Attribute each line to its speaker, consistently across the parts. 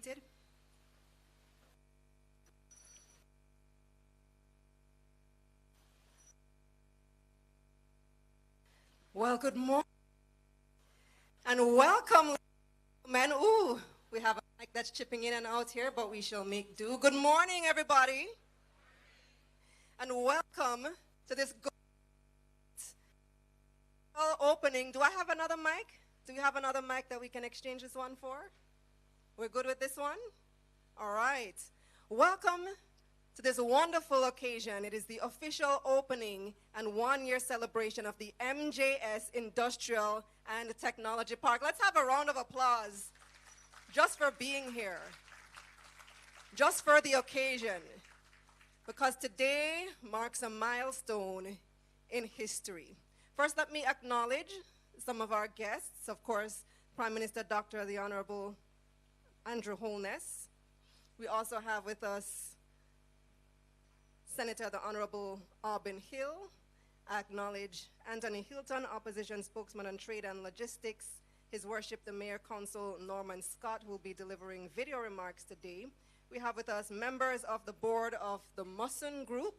Speaker 1: seated. Well, good morning and welcome, men. Ooh, we have a mic that's chipping in and out here, but we shall make do. Good morning, everybody, and welcome to this opening. Do I have another mic? Do you have another mic that we can exchange this one for? We're good with this one? All right. Welcome to this wonderful occasion. It is the official opening and one-year celebration of the MJS Industrial and Technology Park. Let's have a round of applause just for being here, just for the occasion, because today marks a milestone in history. First, let me acknowledge some of our guests. Of course, Prime Minister Dr. the Honorable Andrew Holness. We also have with us Senator the Honorable Auburn Hill. I acknowledge Anthony Hilton, Opposition Spokesman on Trade and Logistics. His Worship the Mayor Council Norman Scott will be delivering video remarks today. We have with us members of the board of the Musson Group.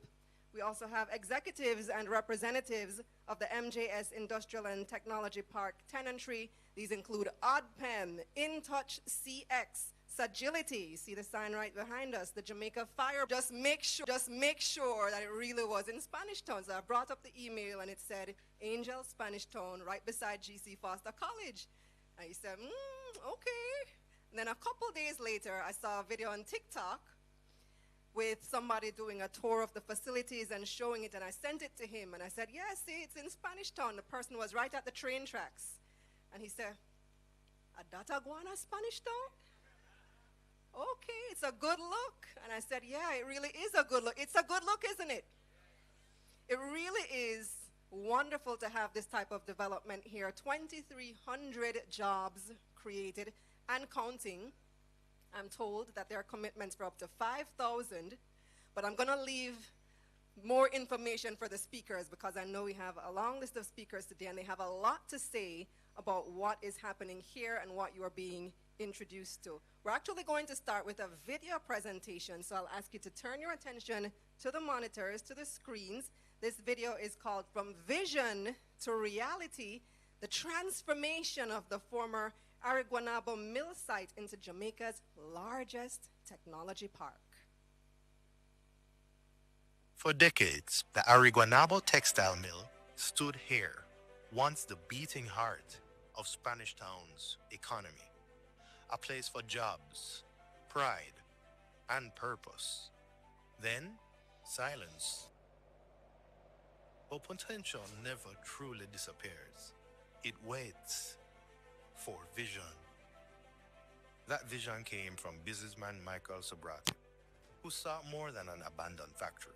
Speaker 1: We also have executives and representatives of the MJS Industrial and Technology Park Tenantry. These include OddPem, InTouch CX, Subratie, see the sign right behind us, the Jamaica Fire. Just make sure that it really was in Spanish Town. So I brought up the email and it said Angel Spanish Town right beside GC Foster College. And he said, okay. And then a couple days later, I saw a video on TikTok with somebody doing a tour of the facilities and showing it, and I sent it to him, and I said, yeah, see, it's in Spanish Town. The person was right at the train tracks. And he said, a data guana Spanish Town? Okay, it's a good look. And I said, yeah, it really is a good look. It's a good look, isn't it? It really is wonderful to have this type of development here. 2,300 jobs created and counting. I'm told that there are commitments for up to 5,000, but I'm going to leave more information for the speakers because I know we have a long list of speakers today and they have a lot to say about what is happening here and what you are being introduced to. We're actually going to start with a video presentation, so I'll ask you to turn your attention to the monitors, to the screens. This video is called From Vision to Reality, the transformation of the former Ariguanabo mill site into Jamaica's largest technology park.
Speaker 2: For decades, the Ariguanabo textile mill stood here, once the beating heart of Spanish Town's economy, a place for jobs, pride, and purpose. Then, silence. But potential never truly disappears. It waits for vision. That vision came from businessman Michael Subratie, who saw more than an abandoned factory.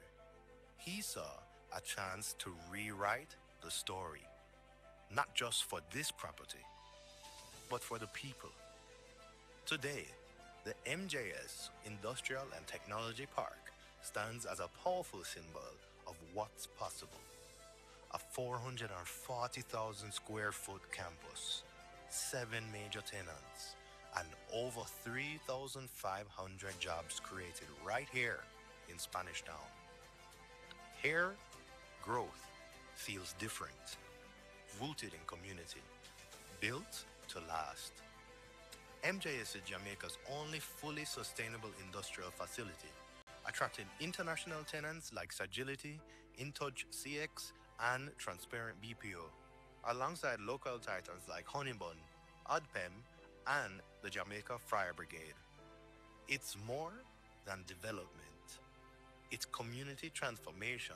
Speaker 2: He saw a chance to rewrite the story, not just for this property, but for the people. Today, the MJS Industrial and Technology Park stands as a powerful symbol of what's possible. A 440,000 square foot campus, 7 major tenants, and over 3,500 jobs created right here in Spanish Town. Here, growth feels different, rooted in community, built to last. MJS is Jamaica's only fully sustainable industrial facility, attracting international tenants like Subratie, InTouch CX, and Transparent BPO, alongside local titans like Honeybun, OddPem, and the Jamaica Fire Brigade. It's more than development. It's community transformation.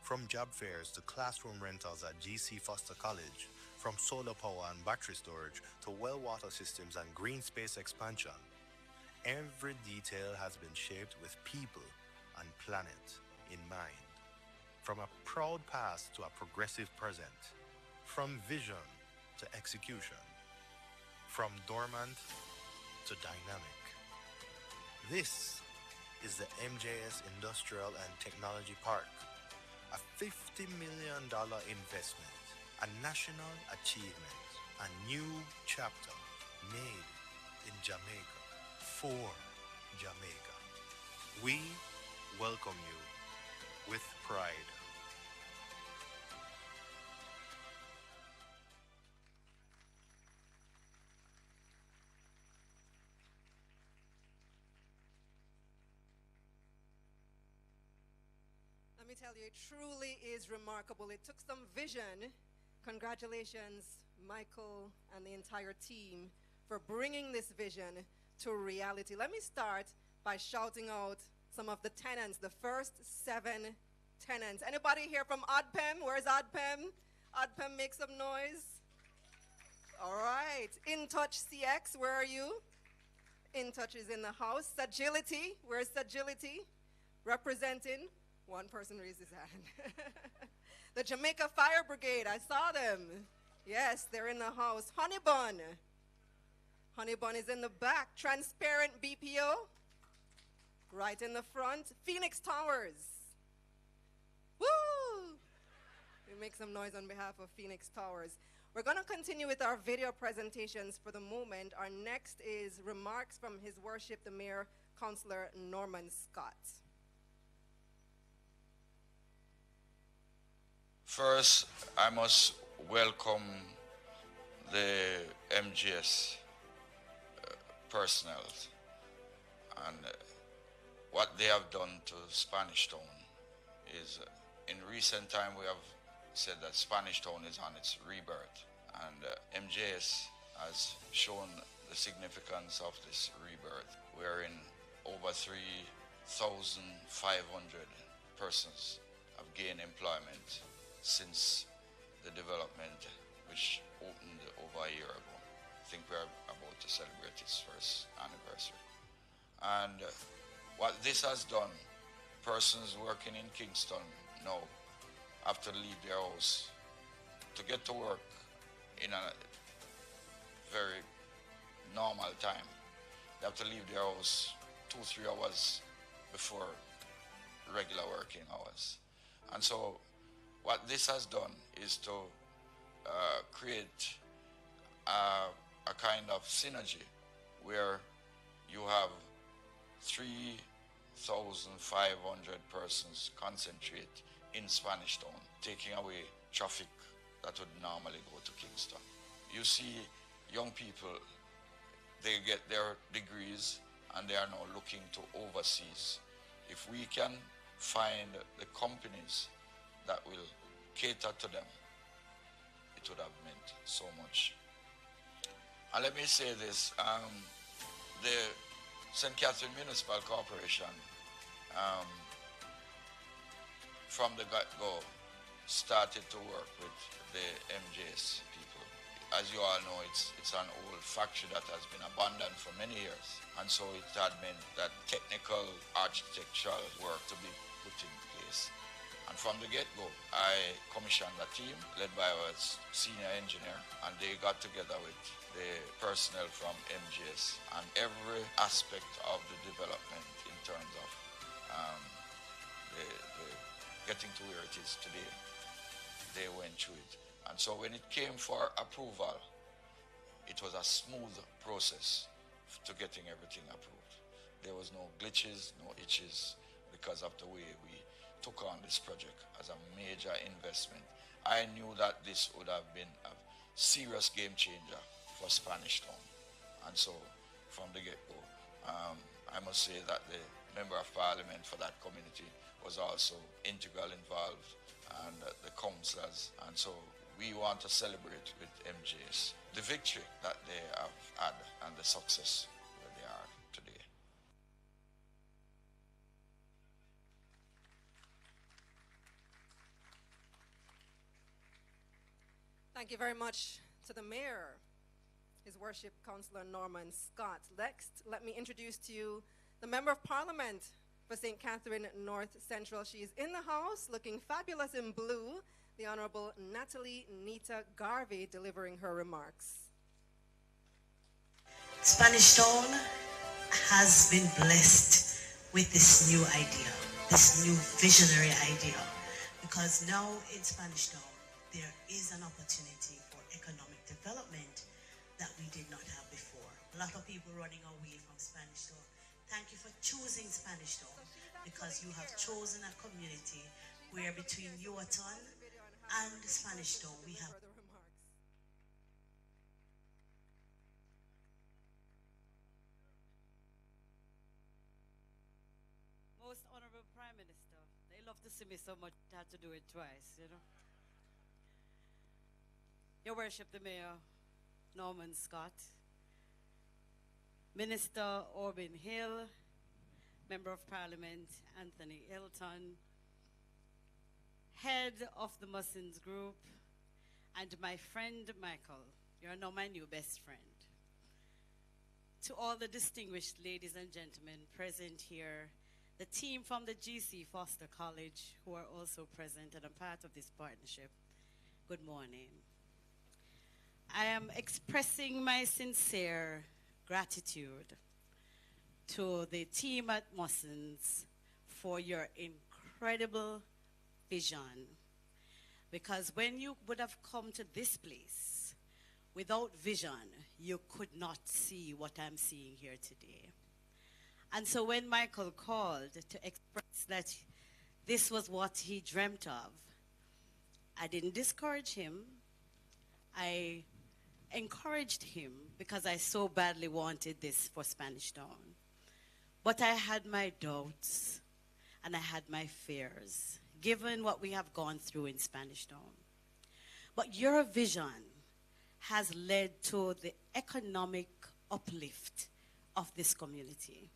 Speaker 2: From job fairs to classroom rentals at GC Foster College, from solar power and battery storage to well water systems and green space expansion, every detail has been shaped with people and planet in mind. From a proud past to a progressive present, from vision to execution, from dormant to dynamic. This is the MJS Industrial and Technology Park, a $50 million investment, a national achievement, a new chapter made in Jamaica. for Jamaica. We welcome you with pride.
Speaker 1: Let me tell you, it truly is remarkable. It took some vision. Congratulations, Michael and the entire team, for bringing this vision to reality. Let me start by shouting out some of the tenants, the first 7 tenants. Anybody here from ODPEM? Where's ODPEM? ODPEM, make some noise. All right. In Touch CX, where are you? In Touch is in the house. Sagility, where's Sagility? Representing. One person raised his hand. The Jamaica Fire Brigade, I saw them. Yes, they're in the house. Honeybun. Honeybun is in the back. Transparent BPO, right in the front. Phoenix Towers. Woo! We make some noise on behalf of Phoenix Towers. We're going to continue with our video presentations for the moment. Our next is remarks from His Worship the Mayor, Councillor Norman Scott.
Speaker 3: First, I must welcome the MJS personnel and what they have done to Spanish Town is in recent time we have said that Spanish Town is on its rebirth, and MJS has shown the significance of this rebirth, wherein over 3,500 persons have gained employment since the development, which opened over a year ago. I think we're about to celebrate its first anniversary. And what this has done, persons working in Kingston now have to leave their house to get to work in a very normal time. They have to leave their house 2-3 hours before regular working hours. And so what this has done is to create a kind of synergy where you have 3,500 persons concentrate in Spanish Town, taking away traffic that would normally go to Kingston. You see young people, they get their degrees and they are now looking to overseas. If we can find the companies that will cater to them, it would have meant so much. And let me say this, the St. Catherine Municipal Corporation, from the get-go, started to work with the MJS people. As you all know, it's an old factory that has been abandoned for many years. And so it had meant that technical architectural work to be put in place. And from the get-go, I commissioned a team led by our senior engineer, and they got together with the personnel from MJS, and every aspect of the development in terms of the getting to where it is today, they went through it. And so when it came for approval, it was a smooth process to getting everything approved. There was no glitches, no itches, because of the way we took on this project as a major investment. I knew that this would have been a serious game changer for Spanish Town. And so from the get-go, I must say that the Member of Parliament for that community was also integral involved, and the councillors. And so we want to celebrate with MJS the victory that they have had and the success where they are today.
Speaker 1: Thank you very much to the Mayor, His Worship Councillor Norman Scott. Next, let me introduce to you the Member of Parliament for St. Catherine North Central. She is in the house, looking fabulous in blue, the Honourable Natalie Nita Garvey, delivering her remarks.
Speaker 4: Spanish Town has been blessed with this new idea, this new visionary idea, because now in Spanish Town, there is an opportunity for economic development that we did not have before. A lot of people running away from Spanish Town. Thank you for choosing Spanish Town, because you have chosen a community where between Yuaton and Spanish Town we have.
Speaker 1: Further remarks.
Speaker 5: Most Honorable Prime Minister, they love to see me so much, I had to do it twice, you know. Your Worship, the Mayor, Norman Scott, Minister Orban Hill, Member of Parliament Anthony Hilton, Head of the Mussins Group, and my friend Michael. You're now my new best friend. To all the distinguished ladies and gentlemen present here, the team from the GC Foster College who are also present and a part of this partnership, good morning. I am expressing my sincere gratitude to the team at Mussins for your incredible vision. Because when you would have come to this place without vision, you could not see what I'm seeing here today. And so when Michael called to express that this was what he dreamt of, I didn't discourage him. I encouraged him because I so badly wanted this for Spanish Town. But I had my doubts and I had my fears, given what we have gone through in Spanish Town. But your vision has led to the economic uplift of this community.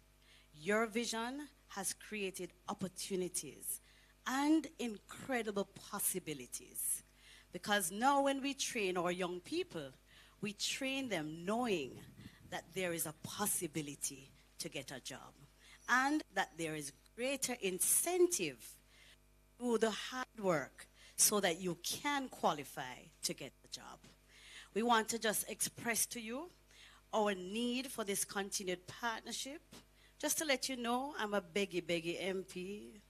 Speaker 5: Your vision has created opportunities and incredible possibilities. Because now when we train our young people, we train them knowing that there is a possibility to get a job and that there is greater incentive to do the hard work so that you can qualify to get a job. We want to just express to you our need for this continued partnership. Just to let you know, I'm a beggy MP,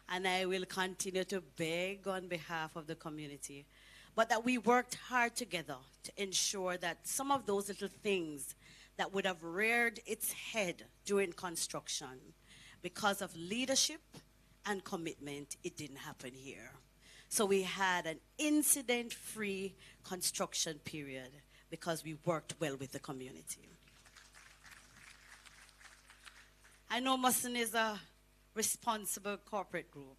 Speaker 5: and I will continue to beg on behalf of the community. But that we worked hard together to ensure that some of those little things that would have reared its head during construction, because of leadership and commitment, it didn't happen here. So we had an incident-free construction period because we worked well with the community. I know Musson is a responsible corporate group,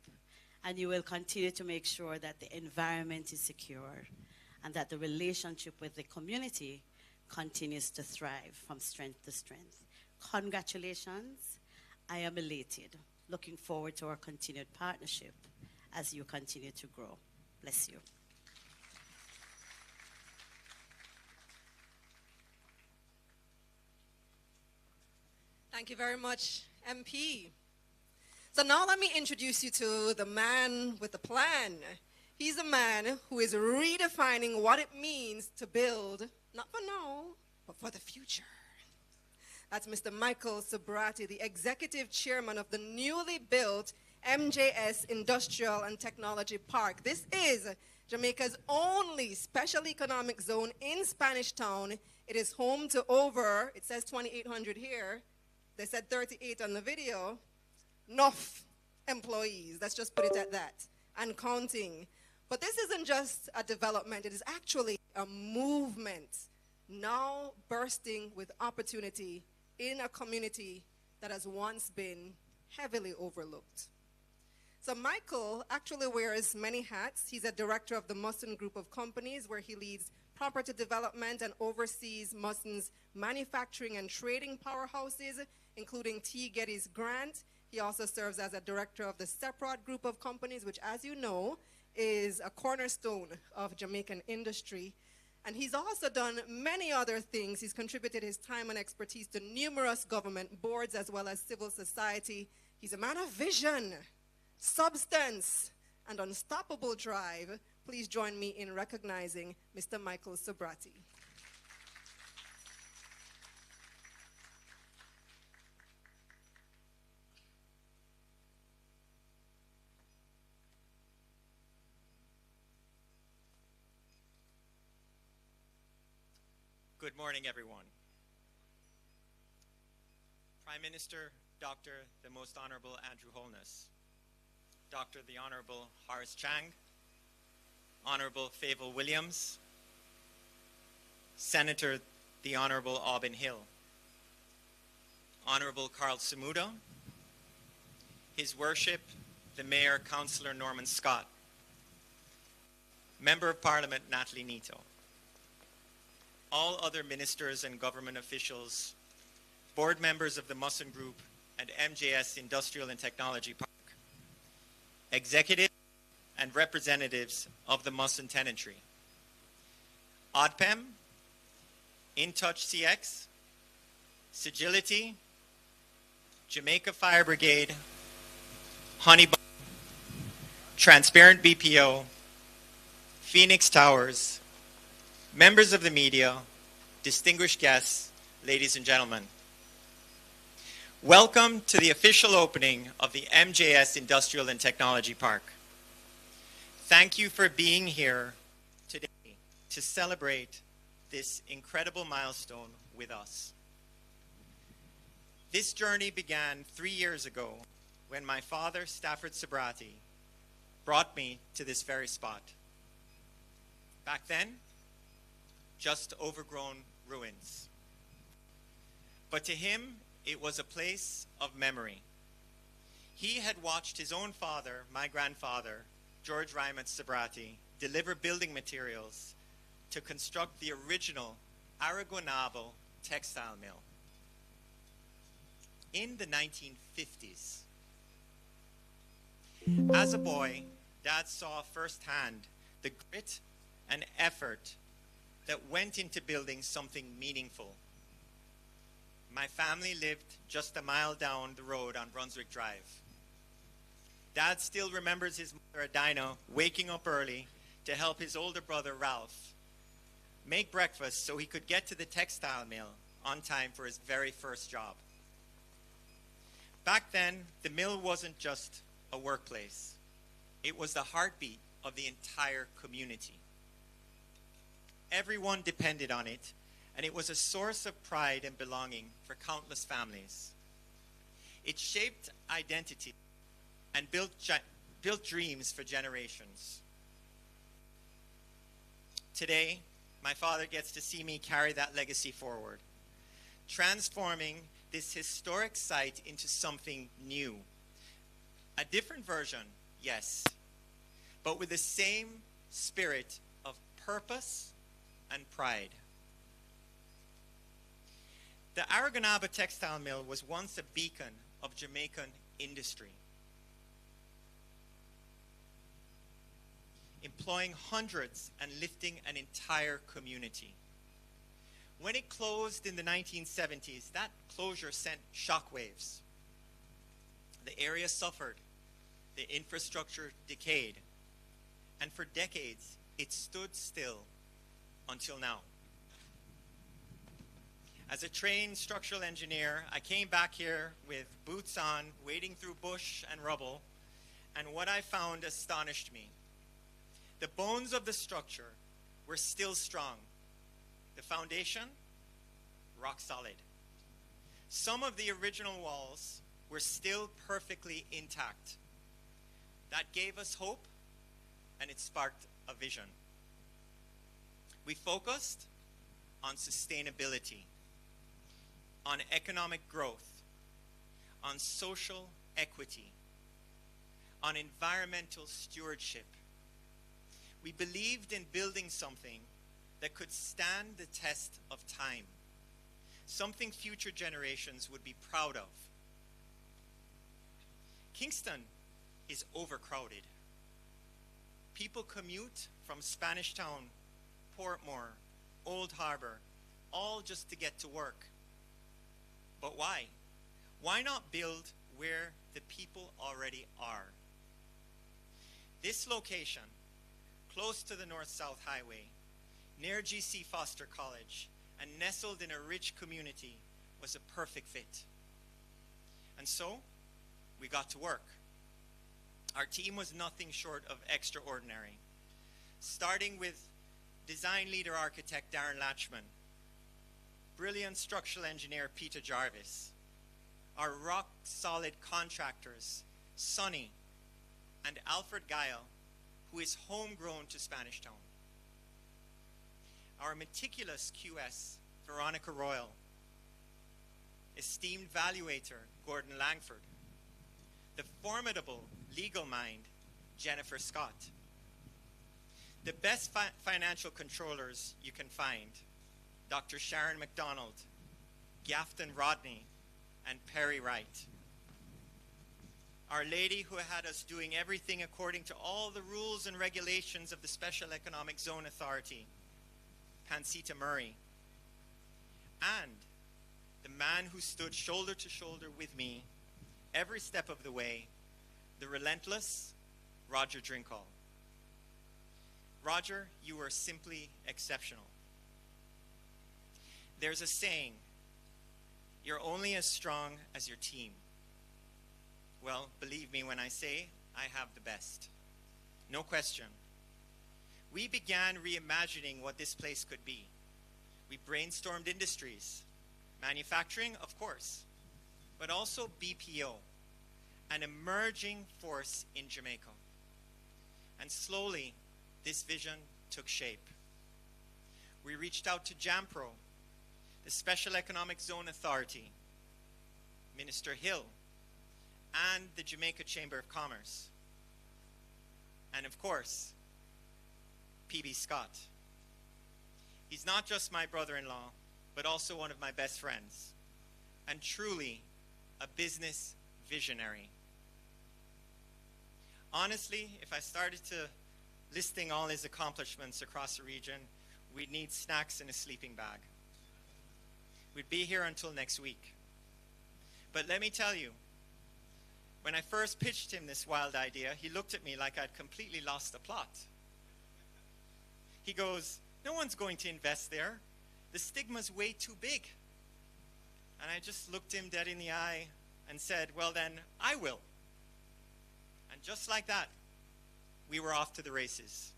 Speaker 5: and you will continue to make sure that the environment is secure and that the relationship with the community continues to thrive from strength to strength. Congratulations. I am elated. Looking forward to our continued partnership as you continue to grow. Bless you.
Speaker 1: Thank you very much, MP. So now let me introduce you to the man with the plan. He's a man who is redefining what it means to build, not for now, but for the future. That's Mr. Michael Subratie, the executive chairman of the newly built MJS Industrial and Technology Park. This is Jamaica's only special economic zone in Spanish Town. It is home to over, it says 2,800 here. They said 38 on the video. Enough employees, let's just put it at that, and counting. But this isn't just a development, it is actually a movement now bursting with opportunity in a community that has once been heavily overlooked. So Michael actually wears many hats. He's a director of the Musson Group of Companies, where he leads property development and oversees Musson's manufacturing and trading powerhouses, including T. Getty's Grant. He also serves as a director of the Subratie Group of Companies, which, as you know, is a cornerstone of Jamaican industry. And he's also done many other things. He's contributed his time and expertise to numerous government boards as well as civil society. He's a man of vision, substance, and unstoppable drive. Please join me in recognizing Mr. Michael Subratie.
Speaker 6: Good morning, everyone. Prime Minister, Dr. the Most Honorable Andrew Holness, Dr. the Honorable Horace Chang, Honorable Fable Williams, Senator the Honorable Aubin Hill, Honorable Carl Samuda, His Worship, the Mayor Councillor Norman Scott, Member of Parliament Natalie Neto, all other ministers and government officials, board members of the Musson Group and MJS Industrial and Technology Park, executives and representatives of the Musson Tenantry, ODPEM, InTouch CX, Sigility, Jamaica Fire Brigade, Honeybug, Transparent BPO, Phoenix Towers, members of the media, distinguished guests, ladies and gentlemen. Welcome to the official opening of the MJS Industrial and Technology Park. Thank you for being here today to celebrate this incredible milestone with us. This journey began 3 years ago when my father, Stafford Subratie, brought me to this very spot. Back then, just overgrown ruins. But to him, it was a place of memory. He had watched his own father, my grandfather, George Ryman Subratie, deliver building materials to construct the original Aragonavo textile mill. In the 1950s, as a boy, Dad saw firsthand the grit and effort that went into building something meaningful. My family lived just a mile down the road on Brunswick Drive. Dad still remembers his mother, Adina, waking up early to help his older brother, Ralph, make breakfast so he could get to the textile mill on time for his very first job. Back then, the mill wasn't just a workplace. It was the heartbeat of the entire community. Everyone depended on it, and it was a source of pride and belonging for countless families. It shaped identity and built dreams for generations. Today, my father gets to see me carry that legacy forward, transforming this historic site into something new. A different version, yes, but with the same spirit of purpose and pride. The Aragonava textile mill was once a beacon of Jamaican industry, employing hundreds and lifting an entire community. When it closed in the 1970s, that closure sent shockwaves. The area suffered, the infrastructure decayed, and for decades it stood still until now. As a trained structural engineer, I came back here with boots on, wading through bush and rubble, and what I found astonished me. The bones of the structure were still strong. The foundation, rock solid. Some of the original walls were still perfectly intact. That gave us hope, and it sparked a vision. We focused on sustainability, on economic growth, on social equity, on environmental stewardship. We believed in building something that could stand the test of time, something future generations would be proud of. Kingston is overcrowded. People commute from Spanish Town, Portmore, Old Harbor, all just to get to work. But why? Why not build where the people already are? This location, close to the North-South Highway, near G.C. Foster College, and nestled in a rich community, was a perfect fit. And so, we got to work. Our team was nothing short of extraordinary, starting with design leader architect Darren Latchman, brilliant structural engineer Peter Jarvis, our rock-solid contractors, Sonny and Alfred Guile, who is homegrown to Spanish Town. Our meticulous QS, Veronica Royal. Esteemed valuator, Gordon Langford. The formidable legal mind, Jennifer Scott. The best financial controllers you can find, Dr. Sharon McDonald, Gafton Rodney, and Perry Wright. Our lady who had us doing everything according to all the rules and regulations of the Special Economic Zone Authority, Pansita Murray. And the man who stood shoulder to shoulder with me every step of the way, the relentless Roger Drinkall. Roger, you were simply exceptional. There's a saying, you're only as strong as your team. Well, believe me when I say I have the best. No question. We began reimagining what this place could be. We brainstormed industries, manufacturing, of course, but also BPO, an emerging force in Jamaica. And slowly, this vision took shape. We reached out to JAMPRO, the Special Economic Zone Authority, Minister Hill, and the Jamaica Chamber of Commerce. And of course, PB Scott. He's not just my brother-in-law, but also one of my best friends, and truly a business visionary. Honestly, if I started to listing all his accomplishments across the region, we'd need snacks and a sleeping bag. We'd be here until next week. But let me tell you, when I first pitched him this wild idea, he looked at me like I'd completely lost the plot. He goes, "No one's going to invest there. The stigma's way too big." And I just looked him dead in the eye and said, "Well then, I will." And just like that, we were off to the races.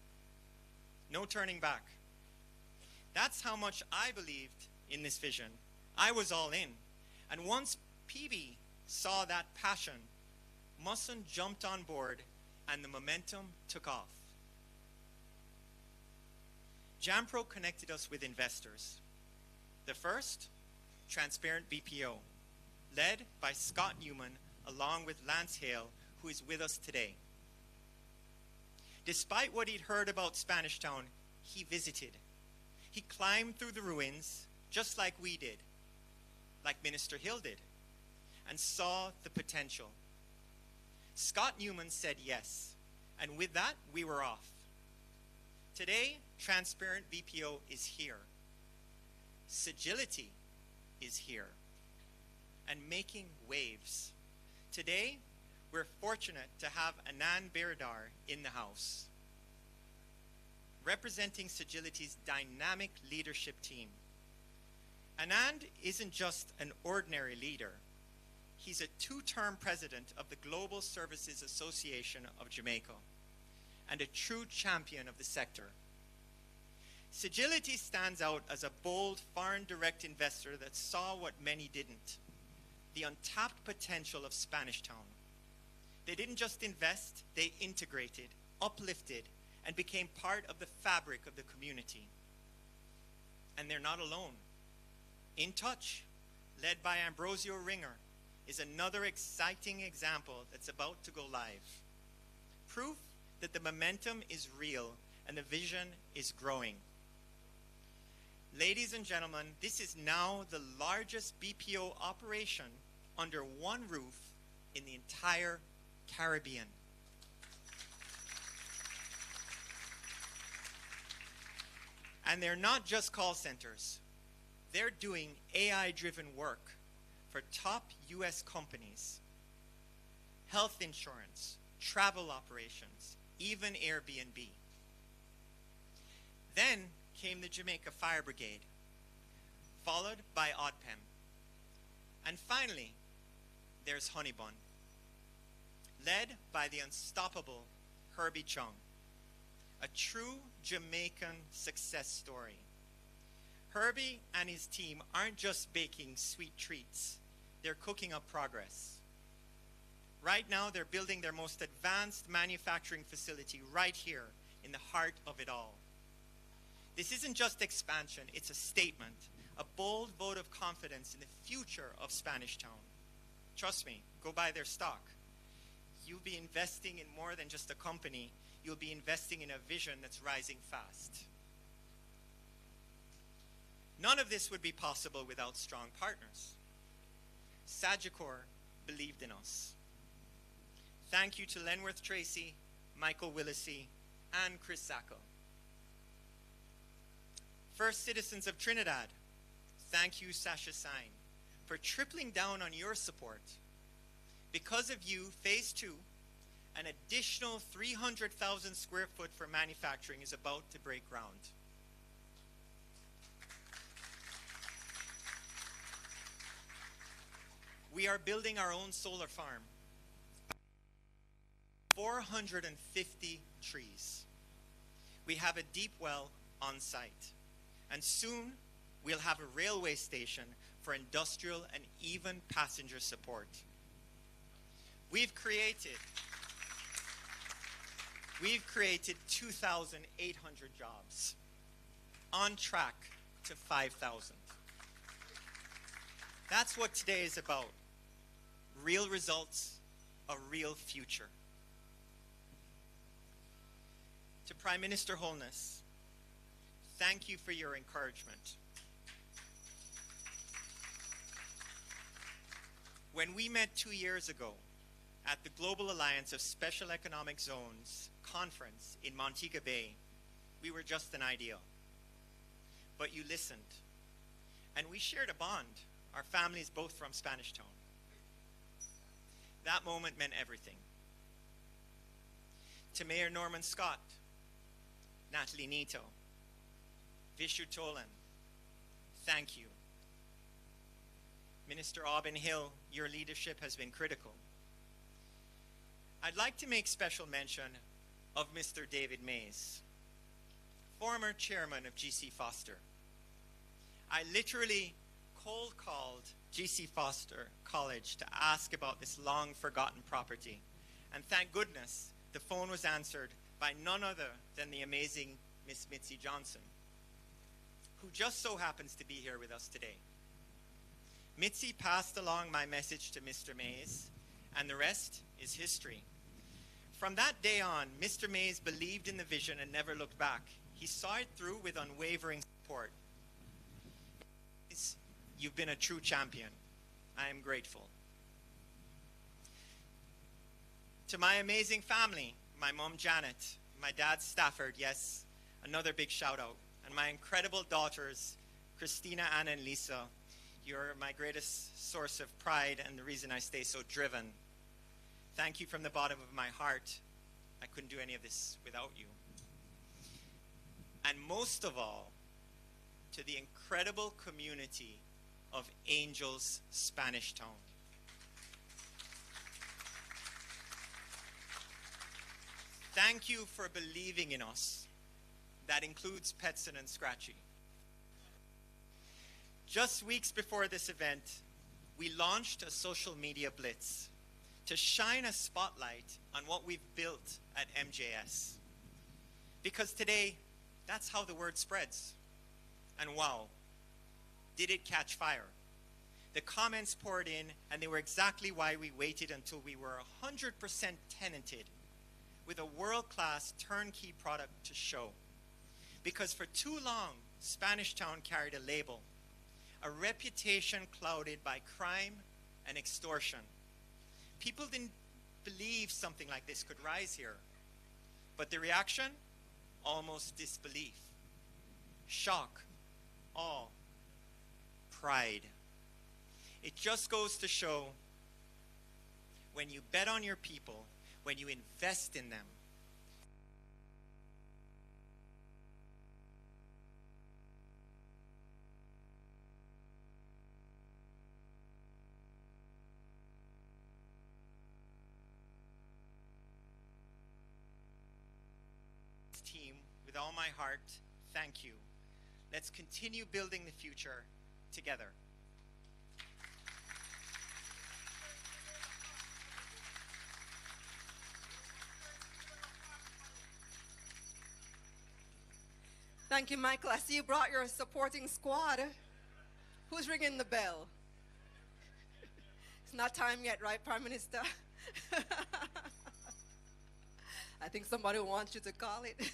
Speaker 6: No turning back. That's how much I believed in this vision. I was all in. And once PB saw that passion, Musson jumped on board and the momentum took off. JAMPRO connected us with investors. The first, Transparent BPO, led by Scott Newman along with Lance Hale, who is with us today. Despite what he'd heard about Spanish Town, he visited. He climbed through the ruins just like we did, like Minister Hill did, and saw the potential. Scott Newman said yes, and with that, we were off. Today, Transparent BPO is here. Subratie is here and making waves. Today, we're fortunate to have Anand Biradar in the house, representing Subratie's dynamic leadership team. Anand isn't just an ordinary leader. He's a two-term president of the Global Services Association of Jamaica and a true champion of the sector. Subratie stands out as a bold foreign direct investor that saw what many didn't, the untapped potential of Spanish Town. They didn't just invest, they integrated, uplifted, and became part of the fabric of the community. And they're not alone. In Touch, led by Ambrosio Ringer, is another exciting example that's about to go live. Proof that the momentum is real and the vision is growing. Ladies and gentlemen, this is now the largest BPO operation under one roof in the entire Caribbean. And they're not just call centers. They're doing AI-driven work for top US companies, health insurance, travel operations, even Airbnb. Then came the Jamaica Fire Brigade, followed by ODPEM. And finally, there's Honeybun, led by the unstoppable Herbie Chung, a true Jamaican success story. Herbie and his team aren't just baking sweet treats. they're cooking up progress. Right now, they're building their most advanced manufacturing facility right here in the heart of it all. This isn't just expansion, it's a statement, a bold vote of confidence in the future of Spanish Town. Trust me, go buy their stock. You'll be investing in more than just a company, you'll be investing in a vision that's rising fast. None of this would be possible without strong partners. Sagicor believed in us. Thank you to Lenworth Tracy, Michael Willisey, and Chris Sacco. First Citizens of Trinidad, thank you, Sasha Sain, for tripling down on your support. Because of you, Phase 2, an additional 300,000 square foot for manufacturing is about to break ground. We are building our own solar farm. 450 trees. We have a deep well on site. And soon, we'll have a railway station for industrial and even passenger support. We've created 2,800 jobs, on track to 5,000. That's what today is about. Real results, a real future. To Prime Minister Holness, thank you for your encouragement. When we met 2 years ago at the Global Alliance of Special Economic Zones conference in Montego Bay, we were just an idea. But you listened, and we shared a bond. Our families both from Spanish Town. That moment meant everything. To Mayor Norman Scott, Natalie Nito, Vishu Tolan, thank you. Minister Aubin Hill, your leadership has been critical. I'd like to make special mention of Mr. David Mays, former chairman of GC Foster. I literally cold called GC Foster College to ask about this long forgotten property. And thank goodness the phone was answered by none other than the amazing Miss Mitzi Johnson, who just so happens to be here with us today. Mitzi passed along my message to Mr. Mays, and the rest is history. From that day on, Mr. Mays believed in the vision and never looked back. He saw it through with unwavering support. You've been a true champion. I am grateful. To my amazing family, my mom Janet, my dad Stafford, yes, another big shout out, and my incredible daughters, Christina, Anna, and Lisa. You're my greatest source of pride and the reason I stay so driven. Thank you from the bottom of my heart. I couldn't do any of this without you. And most of all, to the incredible community of Angels Spanish Town. Thank you for believing in us. That includes Petson and Scratchy. Just weeks before this event, we launched a social media blitz to shine a spotlight on what we've built at MJS. Because today, that's how the word spreads. And wow, did it catch fire? The comments poured in, and they were exactly why we waited until we were 100% tenanted with a world-class turnkey product to show. Because for too long, Spanish Town carried a label, a reputation clouded by crime and extortion. People didn't believe something like this could rise here. But the reaction? Almost disbelief. Shock. Awe. Pride. It just goes to show when you bet on your people, when you invest in them, team, with all my heart, thank you. Let's continue building the future together.
Speaker 1: Thank you, Michael. I see you brought your supporting squad. Who's ringing the bell? It's not time yet, right, Prime Minister? I think somebody wants you to call it.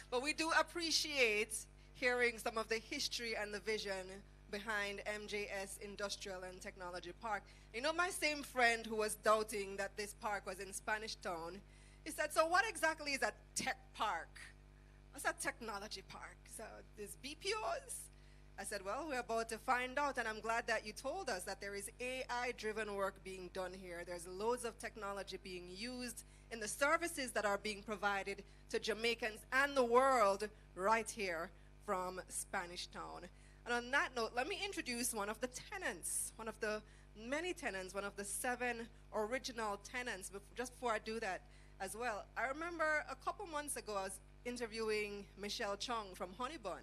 Speaker 1: But we do appreciate hearing some of the history and the vision behind MJS Industrial and Technology Park. You know, my same friend who was doubting that this park was in Spanish Town, he said, so what exactly is a tech park? What's a technology park? So there's BPOs? I said, well, we're about to find out, and I'm glad that you told us that there is AI-driven work being done here. There's loads of technology being used in the services that are being provided to Jamaicans and the world right here from Spanish Town. And on that note, let me introduce one of the tenants, one of the many tenants, one of the 7 original tenants. Just before I do that as well, I remember a couple months ago I was interviewing Michelle Chung from Honeybun,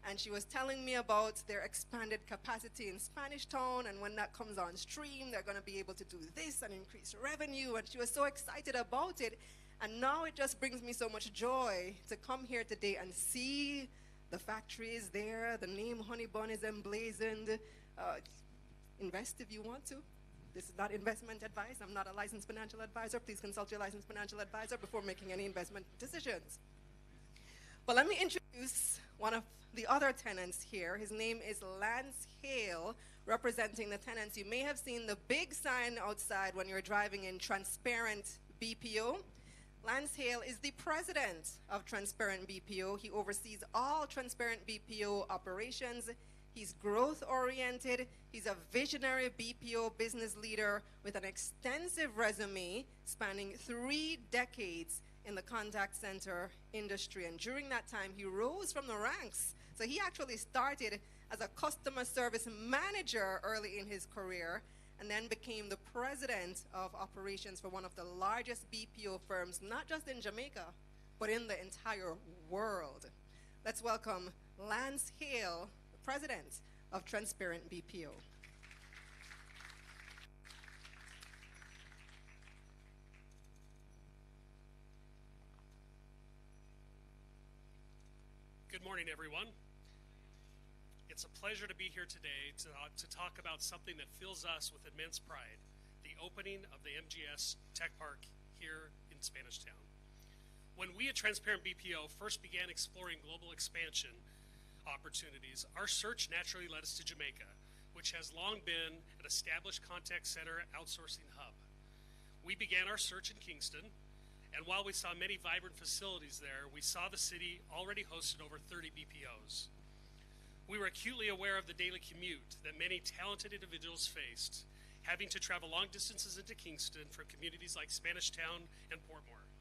Speaker 1: and she was telling me about their expanded capacity in Spanish Town, and when that comes on stream, they're going to be able to do this and increase revenue, and she was so excited about it. And now it just brings me so much joy to come here today and see the factory is there, the name Honeybun is emblazoned. Invest if you want to. This is not investment advice. I'm not a licensed financial advisor. Please consult your licensed financial advisor before making any investment decisions. But let me introduce one of the other tenants here. His name is Lance Hale, representing the tenants. You may have seen the big sign outside when you're driving in Transparent BPO. Lance Hale is the president of Transparent BPO. He oversees all Transparent BPO operations. He's growth-oriented. He's a visionary BPO business leader with an extensive resume spanning 3 decades in the contact center industry. And during that time, he rose from the ranks. So he actually started as a customer service manager early in his career, and then became the president of operations for one of the largest BPO firms, not just in Jamaica, but in the entire world. Let's welcome Lance Hale, the president of Transparent BPO.
Speaker 7: Good morning, everyone. It's a pleasure to be here today to talk about something that fills us with immense pride, the opening of the MJS Tech Park here in Spanish Town. When we at Transparent BPO first began exploring global expansion opportunities, our search naturally led us to Jamaica, which has long been an established contact center outsourcing hub. We began our search in Kingston, and while we saw many vibrant facilities there, we saw the city already hosted over 30 BPOs. We were acutely aware of the daily commute that many talented individuals faced, having to travel long distances into Kingston from communities like Spanish Town and Portmore.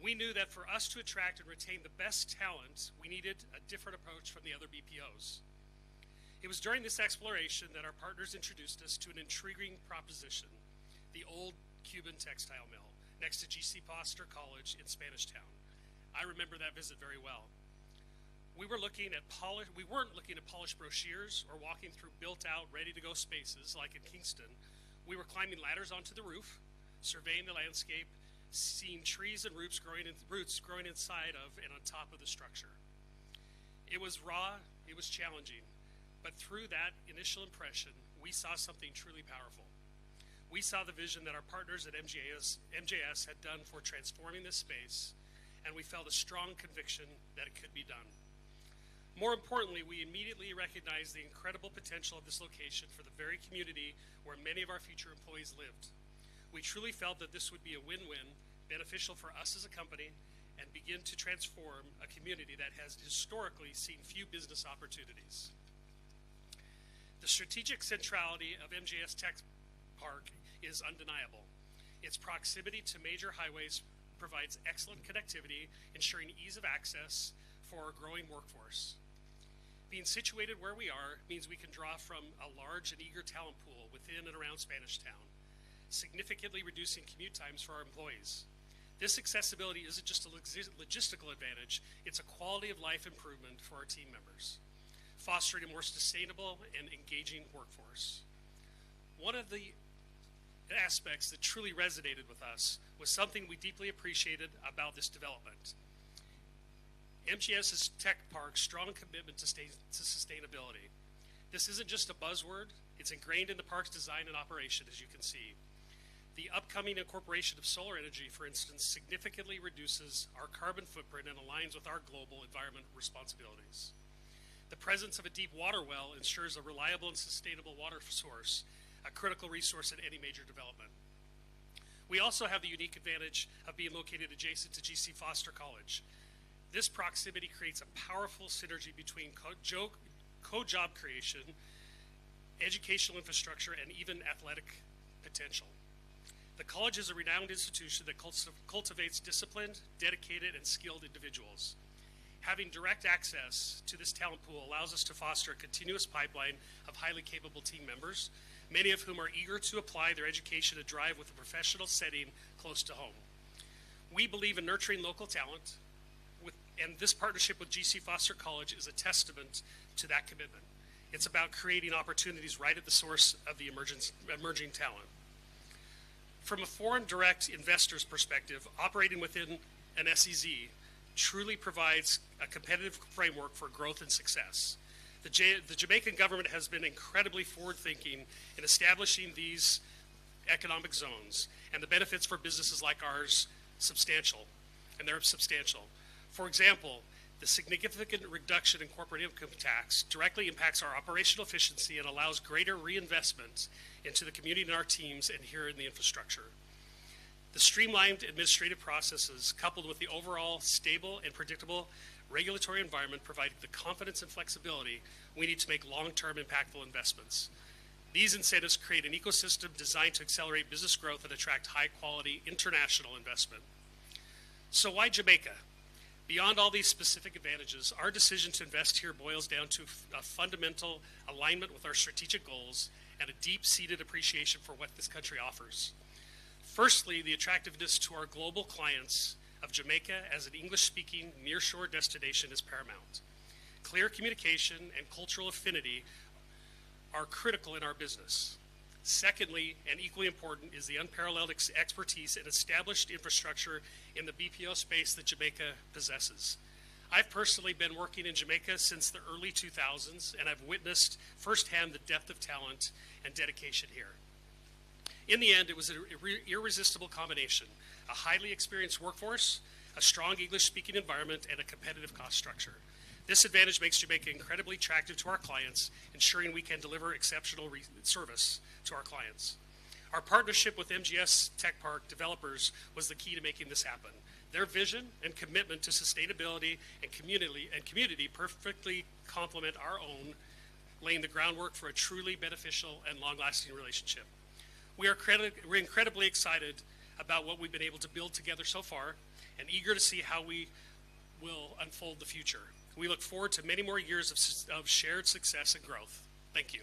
Speaker 7: We knew that for us to attract and retain the best talent, we needed a different approach from the other BPOs. It was during this exploration that our partners introduced us to an intriguing proposition, the old Cuban textile mill next to G.C. Foster College in Spanish Town. I remember that visit very well. We weren't looking at polished brochures or walking through built-out, ready-to-go spaces like in Kingston. We were climbing ladders onto the roof, surveying the landscape, seeing trees and roots growing inside of and on top of the structure. It was raw, it was challenging, but through that initial impression, we saw something truly powerful. We saw the vision that our partners at MJS had done for transforming this space, and we felt a strong conviction that it could be done. More importantly, we immediately recognized the incredible potential of this location for the very community where many of our future employees lived. We truly felt that this would be a win-win, beneficial for us as a company, and begin to transform a community that has historically seen few business opportunities. The strategic centrality of MJS Tech Park is undeniable. Its proximity to major highways provides excellent connectivity, ensuring ease of access for a growing workforce. Being situated where we are means we can draw from a large and eager talent pool within and around Spanish Town, significantly reducing commute times for our employees. This accessibility isn't just a logistical advantage, it's a quality of life improvement for our team members, fostering a more sustainable and engaging workforce. One of the aspects that truly resonated with us was something we deeply appreciated about this development. MJS's Tech Park's strong commitment to sustainability. This isn't just a buzzword, it's ingrained in the park's design and operation, as you can see. The upcoming incorporation of solar energy, for instance, significantly reduces our carbon footprint and aligns with our global environment responsibilities. The presence of a deep water well ensures a reliable and sustainable water source, a critical resource in any major development. We also have the unique advantage of being located adjacent to GC Foster College. This proximity creates a powerful synergy between co-job creation, educational infrastructure, and even athletic potential. The college is a renowned institution that cultivates disciplined, dedicated, and skilled individuals. Having direct access to this talent pool allows us to foster a continuous pipeline of highly capable team members, many of whom are eager to apply their education and drive with a professional setting close to home. We believe in nurturing local talent, and this partnership with GC Foster College is a testament to that commitment. It's about creating opportunities right at the source of the emerging talent. From a foreign direct investor's perspective, operating within an SEZ truly provides a competitive framework for growth and success. The Jamaican government has been incredibly forward-thinking in establishing these economic zones, and the benefits for businesses like ours substantial, and they're substantial. For example, the significant reduction in corporate income tax directly impacts our operational efficiency and allows greater reinvestment into the community and our teams and here in the infrastructure. The streamlined administrative processes, coupled with the overall stable and predictable regulatory environment, provide the confidence and flexibility we need to make long-term impactful investments. These incentives create an ecosystem designed to accelerate business growth and attract high-quality international investment. So why Jamaica? Beyond all these specific advantages, our decision to invest here boils down to a fundamental alignment with our strategic goals and a deep-seated appreciation for what this country offers. Firstly, the attractiveness to our global clients of Jamaica as an English-speaking nearshore destination is paramount. Clear communication and cultural affinity are critical in our business. Secondly, and equally important, is the unparalleled expertise and established infrastructure in the BPO space that Jamaica possesses. I've personally been working in Jamaica since the early 2000s, and I've witnessed firsthand the depth of talent and dedication here. In the end, it was an irresistible combination: a highly experienced workforce, a strong English-speaking environment, and a competitive cost structure. This advantage makes Jamaica incredibly attractive to our clients, ensuring we can deliver exceptional service to our clients. Our partnership with MJS Tech Park developers was the key to making this happen. Their vision and commitment to sustainability and community perfectly complement our own, laying the groundwork for a truly beneficial and long-lasting relationship. We're incredibly excited about what we've been able to build together so far and eager to see how we will unfold the future. We look forward to many more years of shared success and growth. Thank you.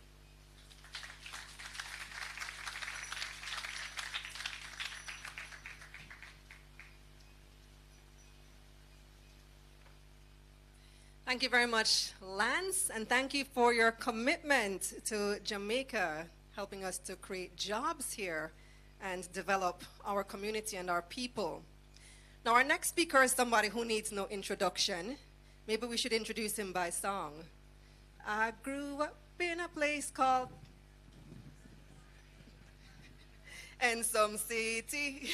Speaker 1: Thank you very much, Lance, and thank you for your commitment to Jamaica, helping us to create jobs here and develop our community and our people. Now, our next speaker is somebody who needs no introduction. Maybe we should introduce him by song. I grew up in a place called and some city,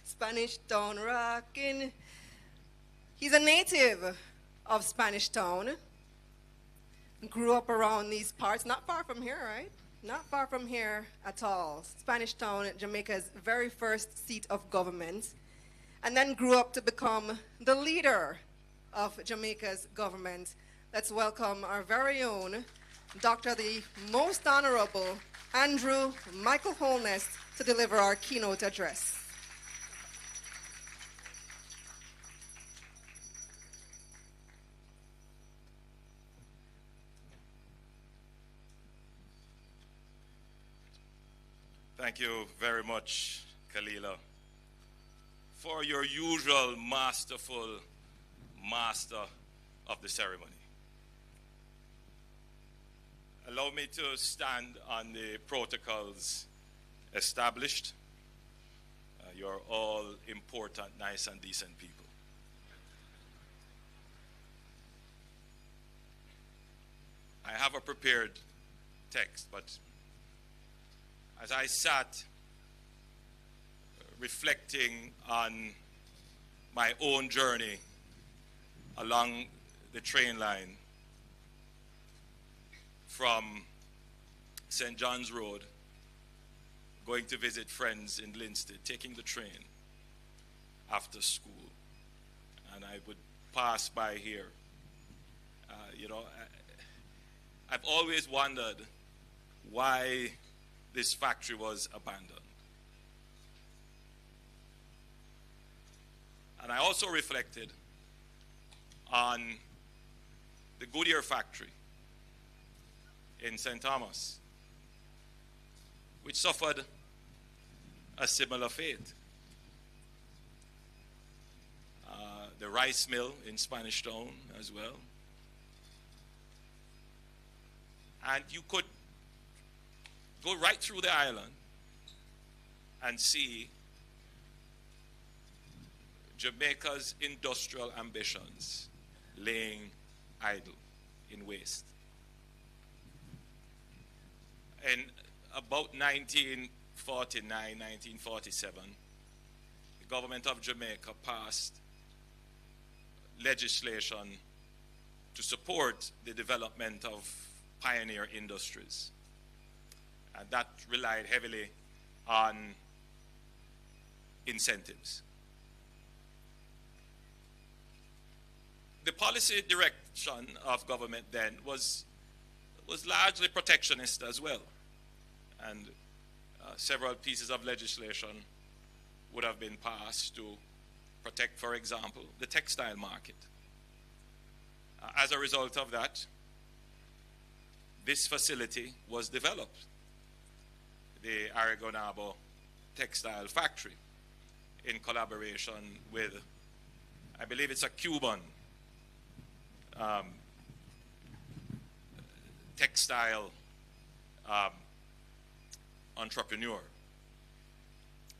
Speaker 1: Spanish Town rockin'. He's a native of Spanish Town. Grew up around these parts, not far from here, right? Not far from here at all. Spanish Town, Jamaica's very first seat of government, and then grew up to become the leader of Jamaica's government. Let's welcome our very own Dr. the Most Honorable Andrew Michael Holness to deliver our keynote address.
Speaker 8: Thank you very much, Kalila, for your usual masterful master of the ceremony. Allow me to stand on the protocols established. You're all important, nice, and decent people. I have a prepared text, but as I sat reflecting on my own journey along the train line from St. John's Road, going to visit friends in Linstead, taking the train after school, and I would pass by here. You know, I've always wondered why this factory was abandoned. And I also reflected on the Goodyear factory in St. Thomas, which suffered a similar fate. The rice mill in Spanish Town as well. And you could go right through the island and see Jamaica's industrial ambitions laying idle in waste. In about 1949, 1947, the government of Jamaica passed legislation to support the development of pioneer industries. And that relied heavily on incentives. The policy direction of government then was largely protectionist as well. And several pieces of legislation would have been passed to protect, for example, the textile market. As a result of that, this facility was developed, the Aragonabo Textile Factory, in collaboration with, I believe it's a Cuban textile entrepreneur,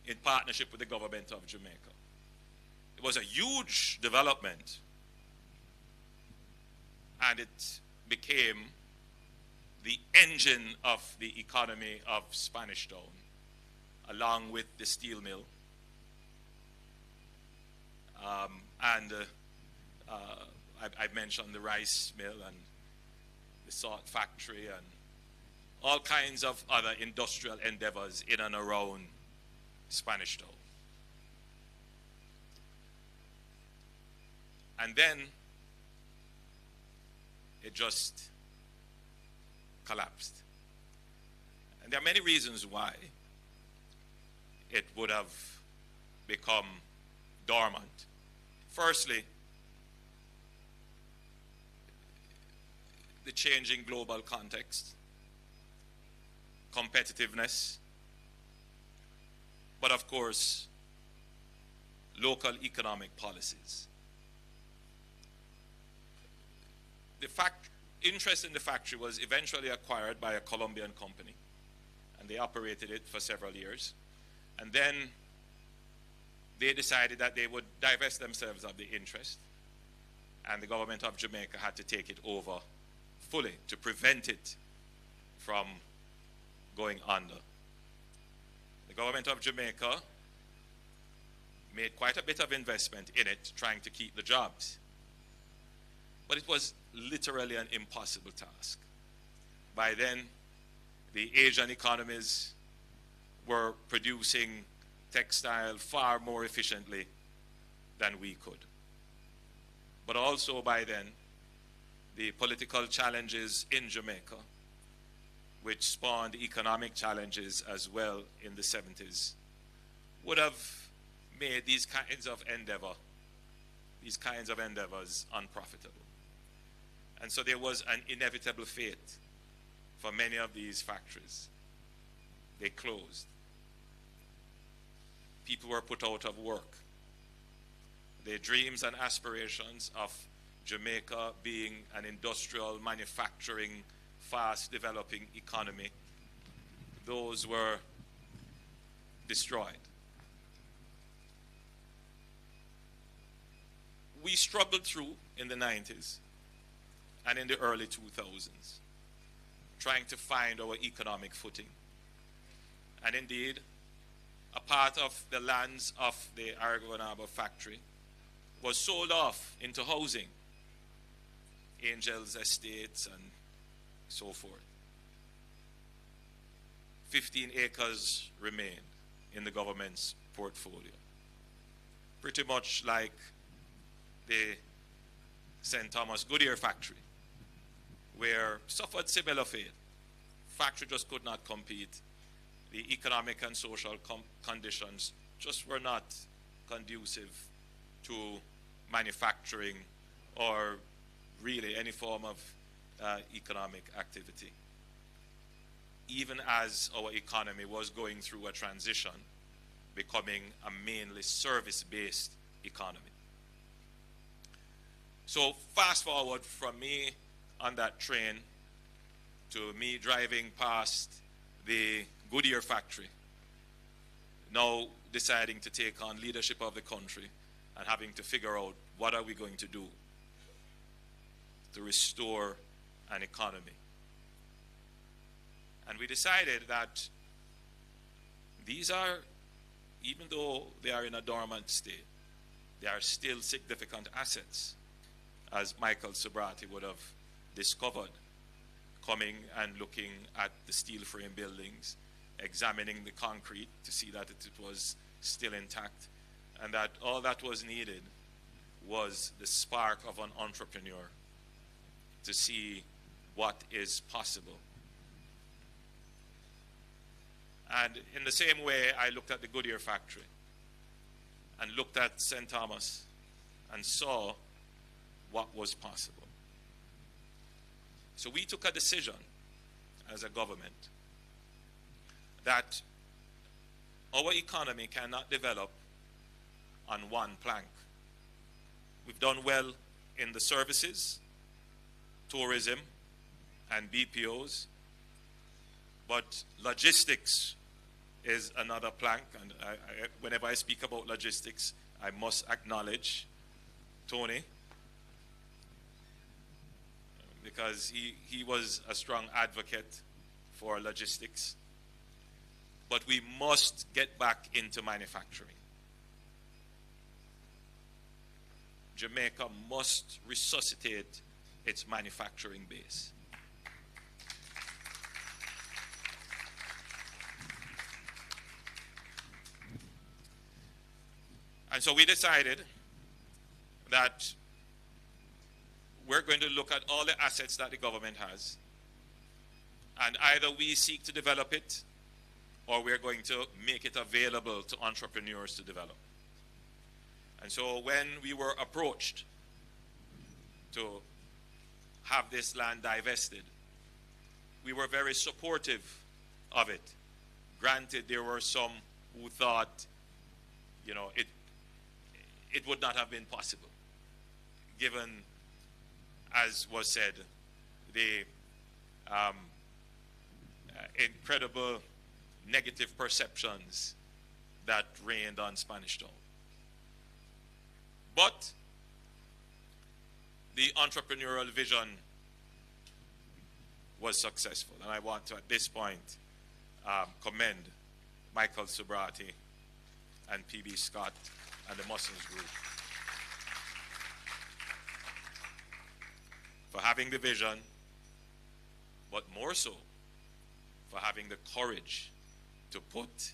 Speaker 8: in partnership with the government of Jamaica. It was a huge development, and it became the engine of the economy of Spanish Town, along with the steel mill, I've mentioned the rice mill and the salt factory and all kinds of other industrial endeavors in and around Spanish Town. And then it just collapsed. And there are many reasons why it would have become dormant. Firstly, the changing global context, competitiveness, but of course, local economic policies. The interest in the factory was eventually acquired by a Colombian company, and they operated it for several years. And then they decided that they would divest themselves of the interest, and the government of Jamaica had to take it over fully to prevent it from going under. The government of Jamaica made quite a bit of investment in it, trying to keep the jobs. But it was literally an impossible task. By then, the Asian economies were producing textile far more efficiently than we could. But also by then, the political challenges in Jamaica, which spawned economic challenges as well in the 70s, would have made these kinds of endeavors unprofitable. And so there was an inevitable fate for many of these factories. They closed. People were put out of work. Their dreams and aspirations of Jamaica being an industrial, manufacturing, fast-developing economy, those were destroyed. We struggled through in the 90s and in the early 2000s. trying to find our economic footing. And indeed, a part of the lands of the Aragonaba factory was sold off into housing, Angels Estates and so forth. 15 acres remain in the government's portfolio. Pretty much like the St. Thomas Goodyear factory, where suffered similar fate. Factory just could not compete. The economic and social conditions just were not conducive to manufacturing or really any form of economic activity. Even as our economy was going through a transition, becoming a mainly service-based economy. So fast forward from me on that train to me driving past the Goodyear factory, now deciding to take on leadership of the country and having to figure out what are we going to do to restore an economy. And we decided that these are, even though they are in a dormant state, they are still significant assets, as Michael Subratie would have discovered, coming and looking at the steel frame buildings, examining the concrete to see that it was still intact, and that all that was needed was the spark of an entrepreneur to see what is possible. And in the same way, I looked at the Goodyear factory and looked at St. Thomas and saw what was possible. So we took a decision as a government that our economy cannot develop on one plank. We've done well in the services, tourism, and BPOs, but logistics is another plank, and whenever I speak about logistics, I must acknowledge Tony, because he was a strong advocate for logistics. But we must get back into manufacturing. Jamaica must resuscitate its manufacturing base. And so we decided that we're going to look at all the assets that the government has, and either we seek to develop it or we're going to make it available to entrepreneurs to develop. And so when we were approached to have this land divested, we were very supportive of it. Granted, there were some who thought, you know, it would not have been possible, given, as was said, the incredible negative perceptions that reigned on Spanish Town. But the entrepreneurial vision was successful, and I want to, at this point, commend Michael Subratie and P.B. Scott and the Muslims Group for having the vision, but more so for having the courage to put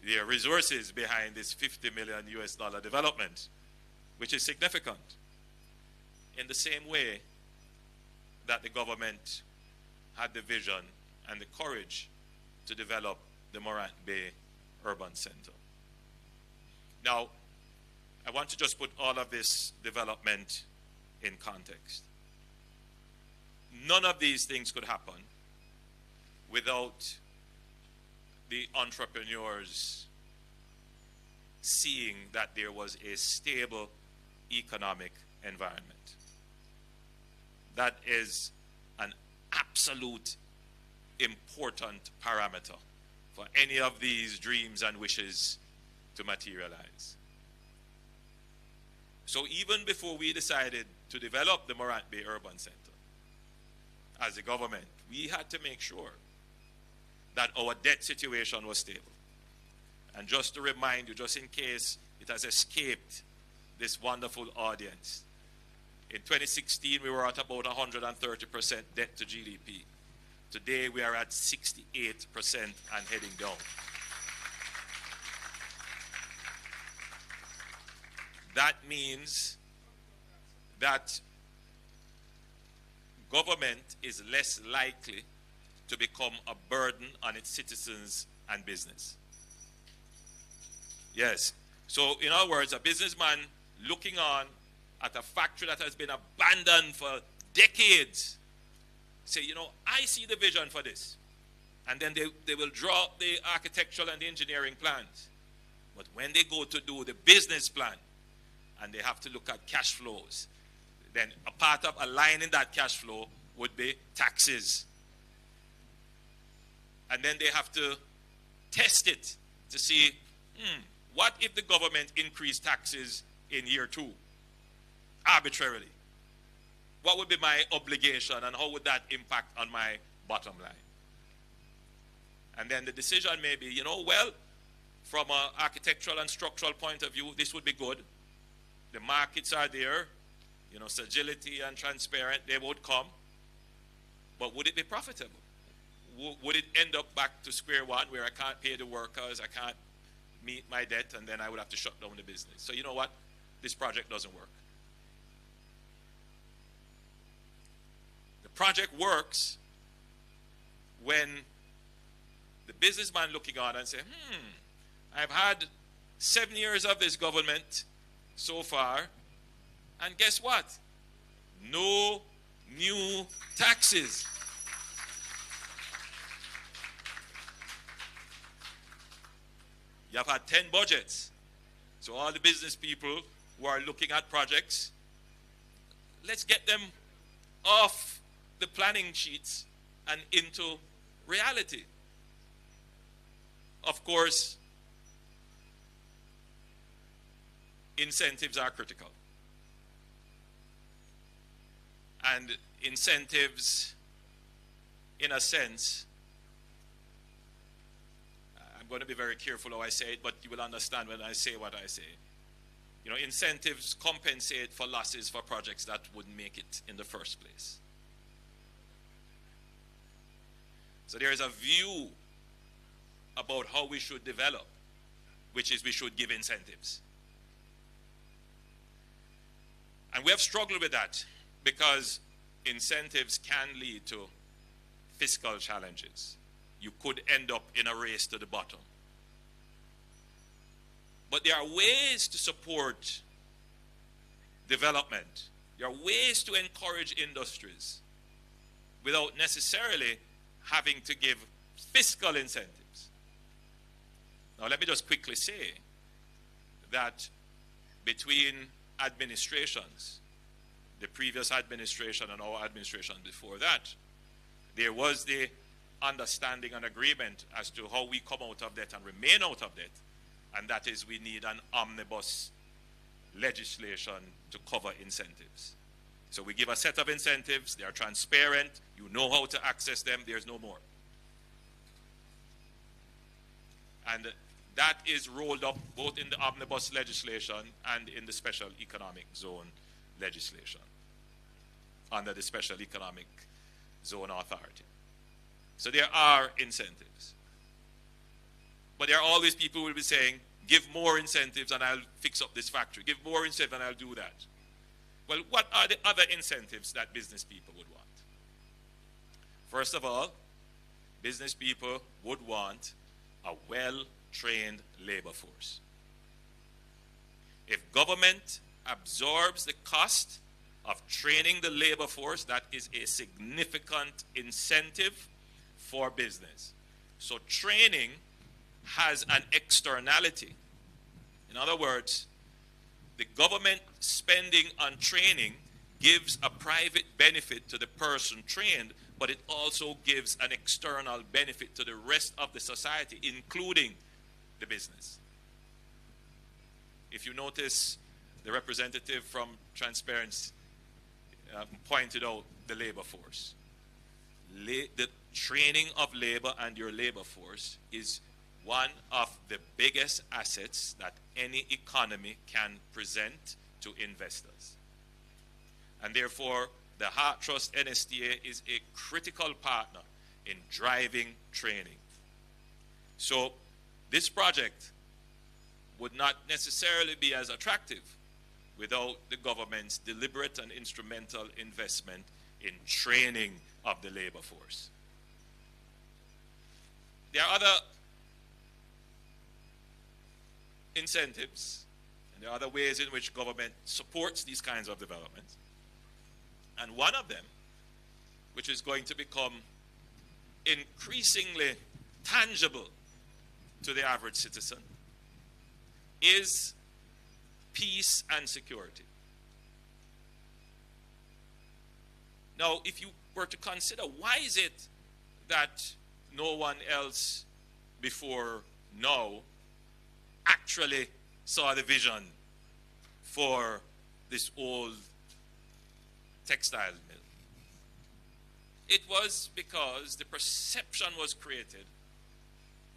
Speaker 8: their resources behind this $50 million US development, which is significant. In the same way that the government had the vision and the courage to develop the Morant Bay Urban Center. Now, I want to just put all of this development in context. None of these things could happen without the entrepreneurs seeing that there was a stable economic environment. That is an absolute important parameter for any of these dreams and wishes to materialize. So even before we decided to develop the Morant Bay Urban Center, as the government, we had to make sure that our debt situation was stable. And just to remind you, just in case it has escaped this wonderful audience, in 2016 we were at about 130% debt to GDP. Today we are at 68% and heading down. That means that government is less likely to become a burden on its citizens and business. Yes. So in other words, a businessman looking on at a factory that has been abandoned for decades say, you know, I see the vision for this. And then they will draw up the architectural and the engineering plans. But when they go to do the business plan and they have to look at cash flows, then a part of aligning that cash flow would be taxes. And then they have to test it to see, what if the government increased taxes in year 2 arbitrarily? What would be my obligation and how would that impact on my bottom line? And then the decision may be, you know, well, from an architectural and structural point of view, this would be good. The markets are there, you know, agility and transparent, they would come. But would it be profitable? Would it end up back to square one where I can't pay the workers, I can't meet my debt, and then I would have to shut down the business? So you know what? This project doesn't work. The project works when the businessman looking on and say, I've had 7 years of this government so far, and guess what? No new taxes. You have had 10 budgets. So all the business people who are looking at projects, let's get them off the planning sheets and into reality. Of course, incentives are critical. And incentives, in a sense, I'm going to be very careful how I say it, but you will understand when I say what I say. You know, incentives compensate for losses for projects that wouldn't make it in the first place. So there is a view about how we should develop, which is we should give incentives. And we have struggled with that because incentives can lead to fiscal challenges. You could end up in a race to the bottom. But there are ways to support development. There are ways to encourage industries without necessarily having to give fiscal incentives. Now, let me just quickly say that between administrations, the previous administration and our administration before that, there was the understanding and agreement as to how we come out of debt and remain out of debt, and that is we need an omnibus legislation to cover incentives. So we give a set of incentives, they are transparent, you know how to access them, there's no more. And that is rolled up both in the omnibus legislation and in the special economic zone legislation under the special economic zone authority. So there are incentives. But there are always people who will be saying, give more incentives and I'll fix up this factory. Give more incentives and I'll do that. Well, what are the other incentives that business people would want? First of all, business people would want a well-trained labor force. If government absorbs the cost of training the labor force, that is a significant incentive for business. So training has an externality. In other words, the government spending on training gives a private benefit to the person trained, but it also gives an external benefit to the rest of the society, including the business. If you notice, the representative from Transparency pointed out the labor force. the training of labor and your labor force is one of the biggest assets that any economy can present to investors. And therefore, the Heart Trust NSTA is a critical partner in driving training. So this project would not necessarily be as attractive without the government's deliberate and instrumental investment in training of the labor force. There are other incentives, and there are other ways in which government supports these kinds of developments. And one of them, which is going to become increasingly tangible to the average citizen, is peace and security. Now, if you were to consider, why is it that no one else before now actually saw the vision for this old textile mill? It was because the perception was created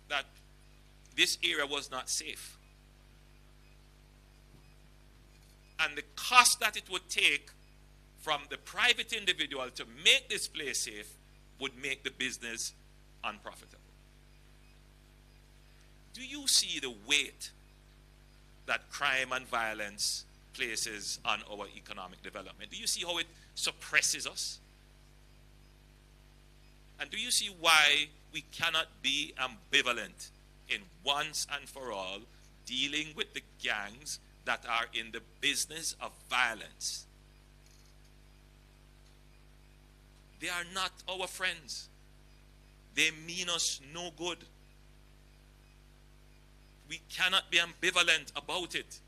Speaker 8: that this area was not safe. And the cost that it would take from the private individual to make this place safe would make the business unprofitable. Do you see the weight that crime and violence places on our economic development? Do you see how it suppresses us? And do you see why we cannot be ambivalent in once and for all dealing with the gangs that are in the business of violence? They are not our friends. They mean us no good. We cannot be ambivalent about it.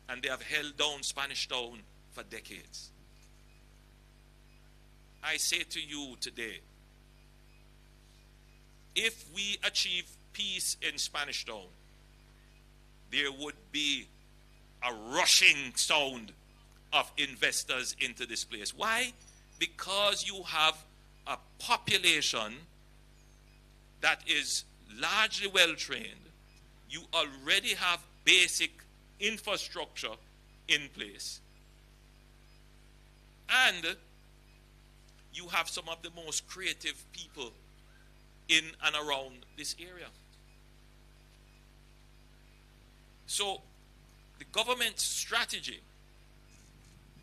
Speaker 8: And they have held down Spanish Town for decades. I say to you today, if we achieve peace in Spanish Town, there would be a rushing sound of investors into this place. Why? Because you have a population that is largely well trained. You already have basic infrastructure in place. And you have some of the most creative people in and around this area. So the government's strategy,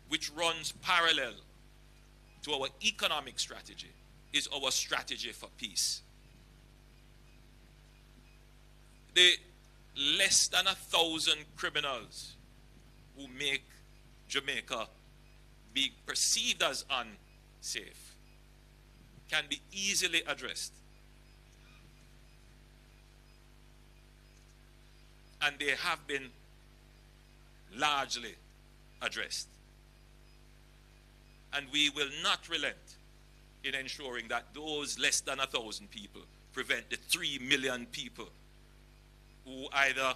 Speaker 8: which runs parallel to our economic strategy, is our strategy for peace. The less than 1,000 criminals who make Jamaica be perceived as unsafe can be easily addressed. And they have been largely addressed. And we will not relent in ensuring that those less than 1,000 people prevent the 3 million people who either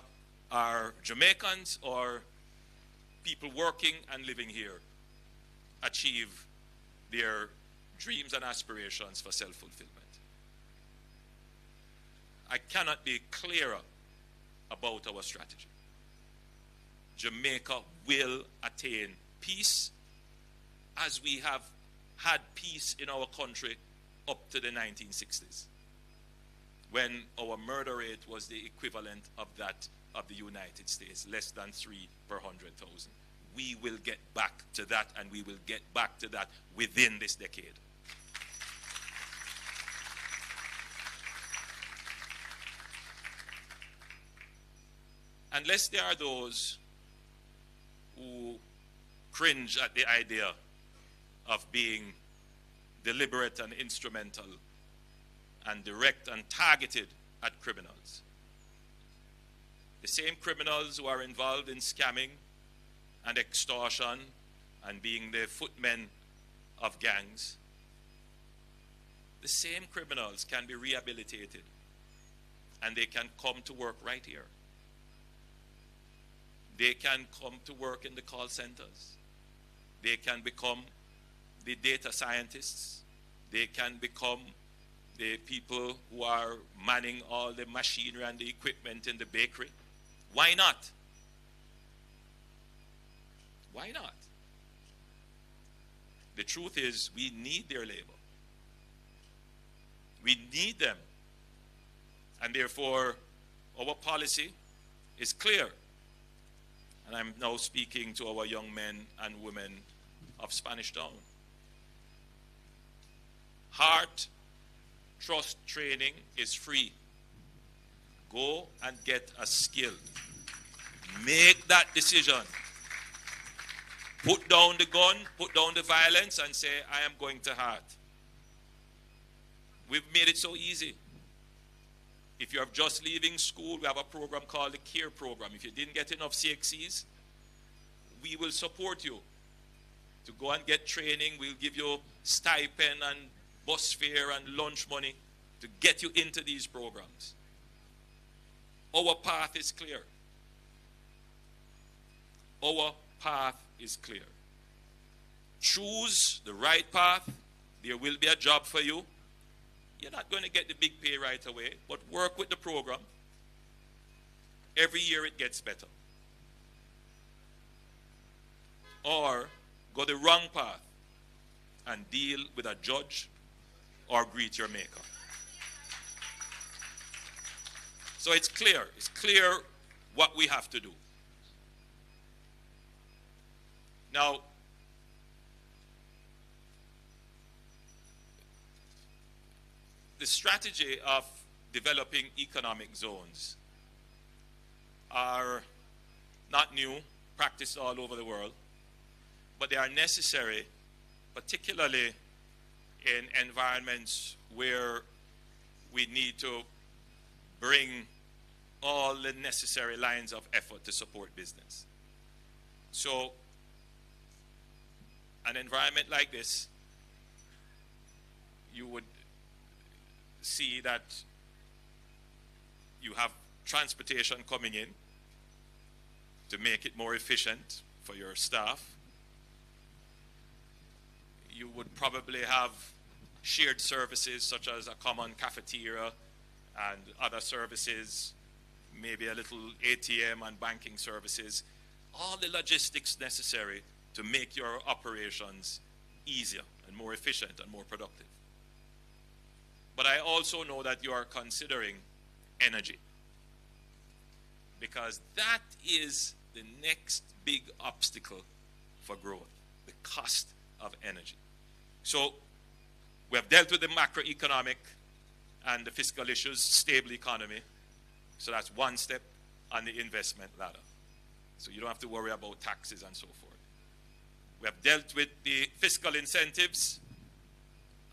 Speaker 8: are Jamaicans or people working and living here achieve their dreams and aspirations for self-fulfillment. I cannot be clearer about our strategy. Jamaica will attain peace as we have had peace in our country up to the 1960s, when our murder rate was the equivalent of that of the United States, less than 3 per 100,000. We will get back to that, and we will get back to that within this decade. Unless there are those who cringe at the idea of being deliberate and instrumental and direct and targeted at criminals. The same criminals who are involved in scamming and extortion and being the footmen of gangs, the same criminals can be rehabilitated and they can come to work right here. They can come to work in the call centers. They can become the data scientists. They can become the people who are manning all the machinery and the equipment in the bakery. Why not? Why not? The truth is, we need their labor. We need them. And therefore, our policy is clear. And I'm now speaking to our young men and women of Spanish Town. Heart trust training is free. Go and get a skill. Make that decision. Put down the gun, put down the violence, and say, I am going to heart. We've made it so easy. If you're just leaving school, we have a program called the CARE program. If you didn't get enough CXCs, we will support you to go and get training. We'll give you stipend and bus fare and lunch money to get you into these programs. Our path is clear. Our path is clear. Choose the right path. There will be a job for you. You're not going to get the big pay right away, but work with the program. Every year it gets better. Or go the wrong path and deal with a judge or greet your maker. So it's clear. It's clear what we have to do. Now, the strategy of developing economic zones are not new, practiced all over the world, but they are necessary, particularly in environments where we need to bring all the necessary lines of effort to support business. So, an environment like this, you would see that you have transportation coming in to make it more efficient for your staff. You would probably have shared services such as a common cafeteria and other services, maybe a little ATM and banking services, all the logistics necessary to make your operations easier and more efficient and more productive. But I also know that you are considering energy, because that is the next big obstacle for growth, the cost of energy. So we have dealt with the macroeconomic and the fiscal issues, stable economy. So that's one step on the investment ladder. So you don't have to worry about taxes and so forth. We have dealt with the fiscal incentives,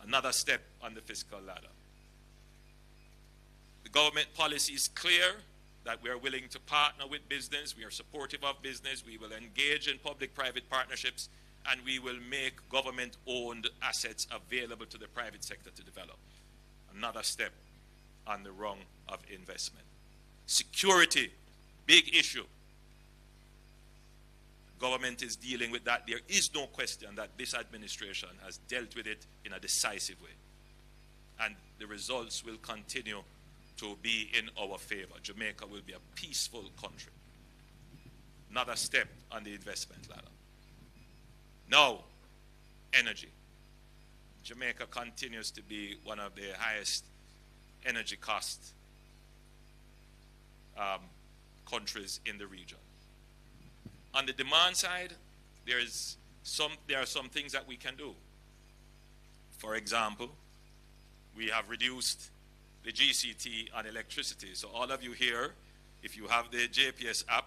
Speaker 8: another step on the fiscal ladder. The government policy is clear that we are willing to partner with business, we are supportive of business, we will engage in public-private partnerships, and we will make government-owned assets available to the private sector to develop. Another step on the rung of investment. Security, big issue. Government is dealing with that. There is no question that this administration has dealt with it in a decisive way. And the results will continue to be in our favor. Jamaica will be a peaceful country. Another step on the investment ladder. Now, energy. Jamaica continues to be one of the highest energy cost countries in the region. On the demand side, there are some things that we can do. For example, we have reduced the GCT on electricity. So all of you here, if you have the JPS app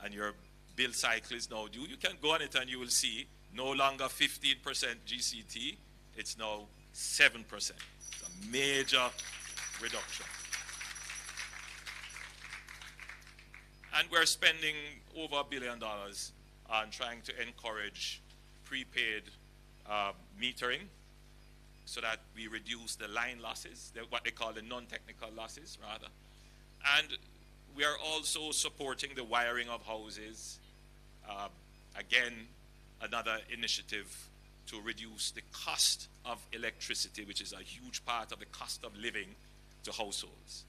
Speaker 8: and your bill cycle is now due, you can go on it and you will see no longer 15% GCT, it's now 7%. It's a major reduction. And we're spending over $1 billion on trying to encourage prepaid metering so that we reduce the line losses, what they call the non-technical losses, rather. And we are also supporting the wiring of houses. Again, another initiative to reduce the cost of electricity, which is a huge part of the cost of living to households.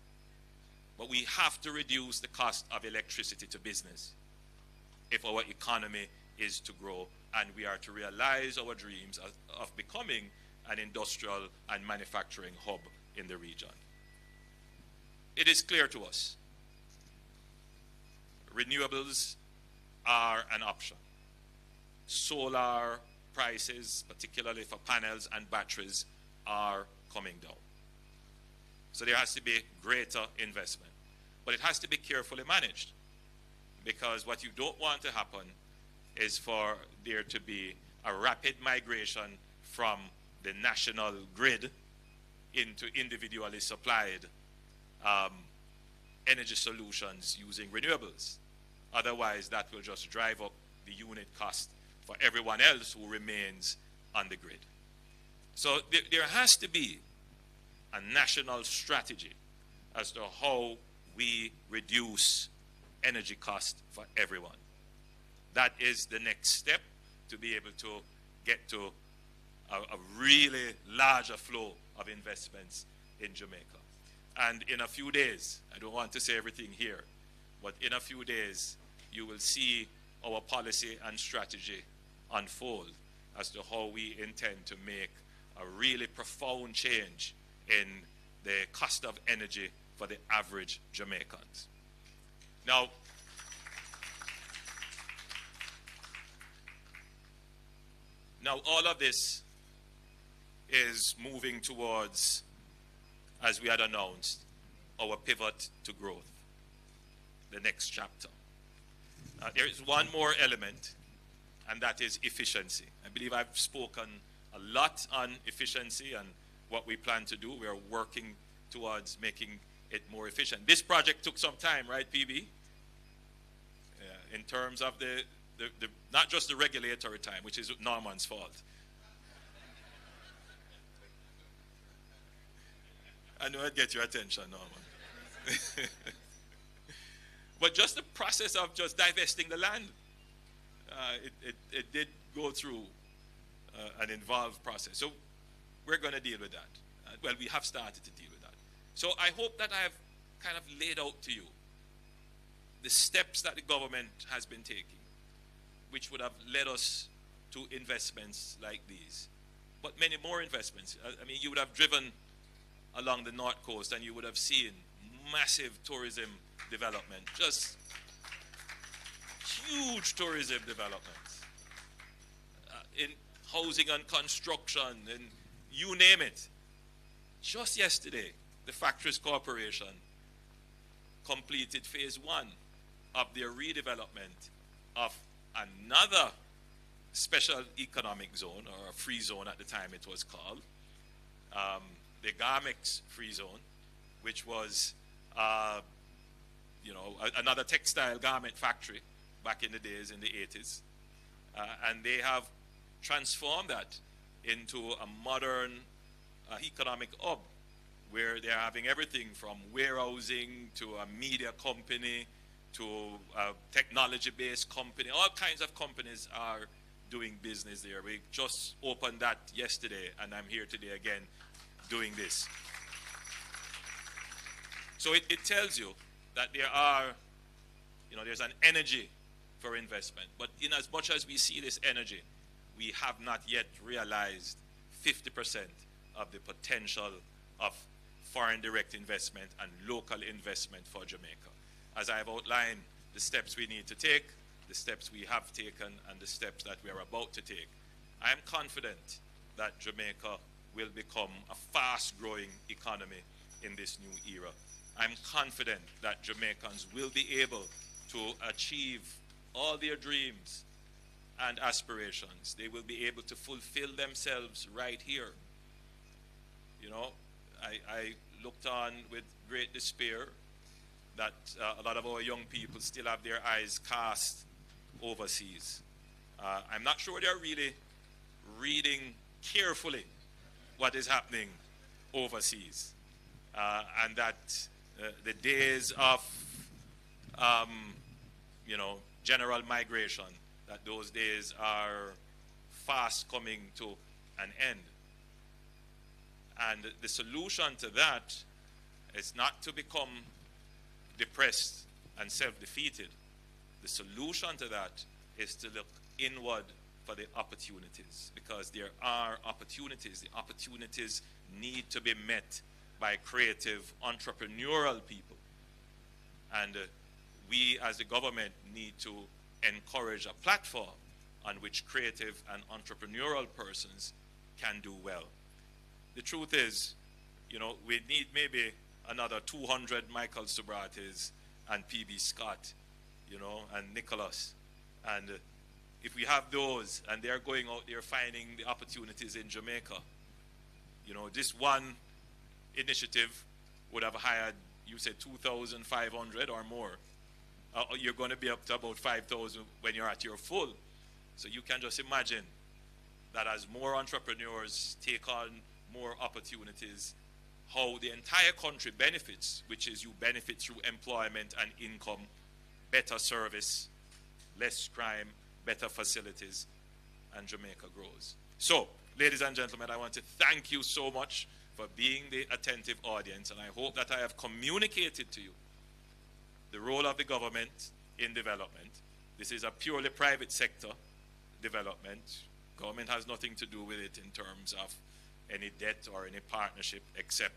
Speaker 8: But we have to reduce the cost of electricity to business if our economy is to grow and we are to realize our dreams of becoming an industrial and manufacturing hub in the region. It is clear to us, renewables are an option. Solar prices, particularly for panels and batteries, are coming down. So there has to be greater investment. But it has to be carefully managed, because what you don't want to happen is for there to be a rapid migration from the national grid into individually supplied energy solutions using renewables. Otherwise, that will just drive up the unit cost for everyone else who remains on the grid. So there has to be a national strategy as to how we reduce energy cost for everyone. That is the next step to be able to get to a really larger flow of investments in Jamaica. And in a few days, I don't want to say everything here, but in a few days, you will see our policy and strategy unfold as to how we intend to make a really profound change in the cost of energy for the average Jamaicans. Now, all of this is moving towards, as we had announced, our pivot to growth, the next chapter. There is one more element, and that is efficiency. I believe I've spoken a lot on efficiency and what we plan to do. We are working towards making it more efficient. This project took some time, right, PB? In terms of the not just the regulatory time, which is Norman's fault. I know I'd get your attention, Norman. But just the process of just divesting the land, it did go through an involved process. So we're going to deal with that. Well, we have started to deal with that. So I hope that I have kind of laid out to you the steps that the government has been taking, which would have led us to investments like these. But many more investments. I mean, you would have driven along the North Coast and you would have seen massive tourism development, just huge tourism developments in housing and construction, and you name it. Just yesterday, the Factories Corporation completed phase 1 of their redevelopment of another special economic zone, or a free zone at the time it was called, the Garmex free zone, which was another textile garment factory back in the days in the 80s. And they have transformed that into a modern economic hub where they're having everything from warehousing to a media company to a technology-based company. All kinds of companies are doing business there. We just opened that yesterday, and I'm here today again doing this. So it tells you that there are, there's an energy for investment. But in as much as we see this energy, we have not yet realized 50% of the potential of foreign direct investment and local investment for Jamaica. As I have outlined the steps we need to take, the steps we have taken, and the steps that we are about to take, I am confident that Jamaica will become a fast-growing economy in this new era. I'm confident that Jamaicans will be able to achieve all their dreams and aspirations. They will be able to fulfill themselves right here. I looked on with great despair that a lot of our young people still have their eyes cast overseas. I'm not sure they're really reading carefully what is happening overseas. And that the days of, general migration that those days are fast coming to an end. And the solution to that is not to become depressed and self-defeated. The solution to that is to look inward for the opportunities, because there are opportunities. The opportunities need to be met by creative, entrepreneurial people. And we as the government need to encourage a platform on which creative and entrepreneurial persons can do well. The truth is, you know, we need maybe another 200 Michael Subrates and P.B. Scott, you know, and Nicholas. And if we have those and they're going out there finding the opportunities in Jamaica, you know, this one initiative would have hired, you said 2,500 or more. You're going to be up to about 5,000 when you're at your full. So you can just imagine that as more entrepreneurs take on more opportunities, how the entire country benefits, which is you benefit through employment and income, better service, less crime, better facilities, and Jamaica grows. So, ladies and gentlemen, I want to thank you so much for being the attentive audience, and I hope that I have communicated to you the role of the government in development. This is a purely private sector development. Government has nothing to do with it in terms of any debt or any partnership, except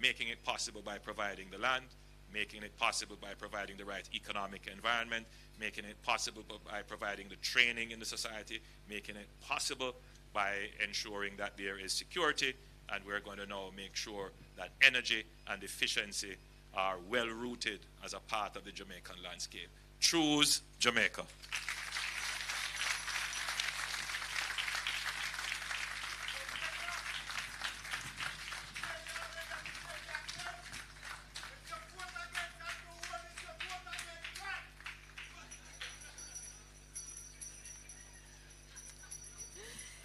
Speaker 8: making it possible by providing the land, making it possible by providing the right economic environment, making it possible by providing the training in the society, making it possible by ensuring that there is security, and we're going to now make sure that energy and efficiency are well rooted as a part of the Jamaican landscape. Choose Jamaica.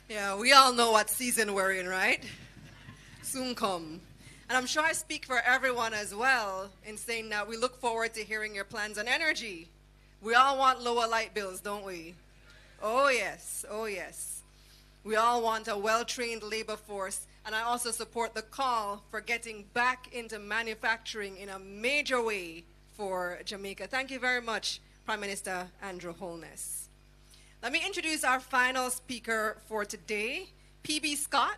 Speaker 1: Yeah, we all know what season we're in, right? Soon come. And I'm sure I speak for everyone as well in saying that we look forward to hearing your plans on energy. We all want lower light bills, don't we? Oh yes, oh yes. We all want a well-trained labor force, and I also support the call for getting back into manufacturing in a major way for Jamaica. Thank you very much, Prime Minister Andrew Holness. Let me introduce our final speaker for today. P.B. Scott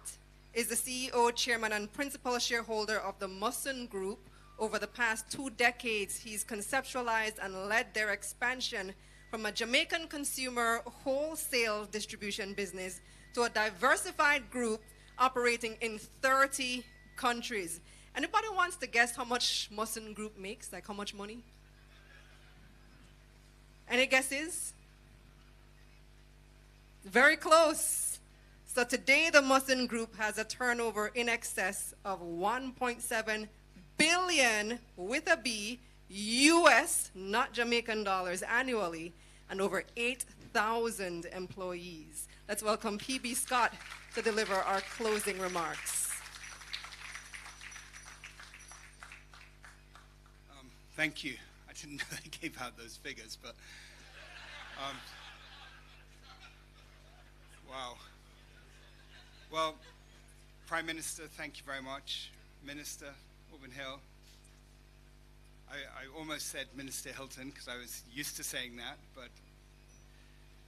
Speaker 1: is the CEO, chairman, and principal shareholder of the Musson Group. Over the past 2 decades, he's conceptualized and led their expansion from a Jamaican consumer wholesale distribution business to a diversified group operating in 30 countries. Anybody wants to guess how much Musson Group makes? Like how much money? Any guesses? Very close. So today the Musson Group has a turnover in excess of 1.7 billion with a B US, not Jamaican dollars, annually, and over 8,000 employees. Let's welcome P.B. Scott to deliver our closing remarks.
Speaker 9: Thank you. I didn't know they gave out those figures, but wow. Well, Prime Minister, thank you very much. Minister Auburn Hill. I almost said Minister Hilton because I was used to saying that, but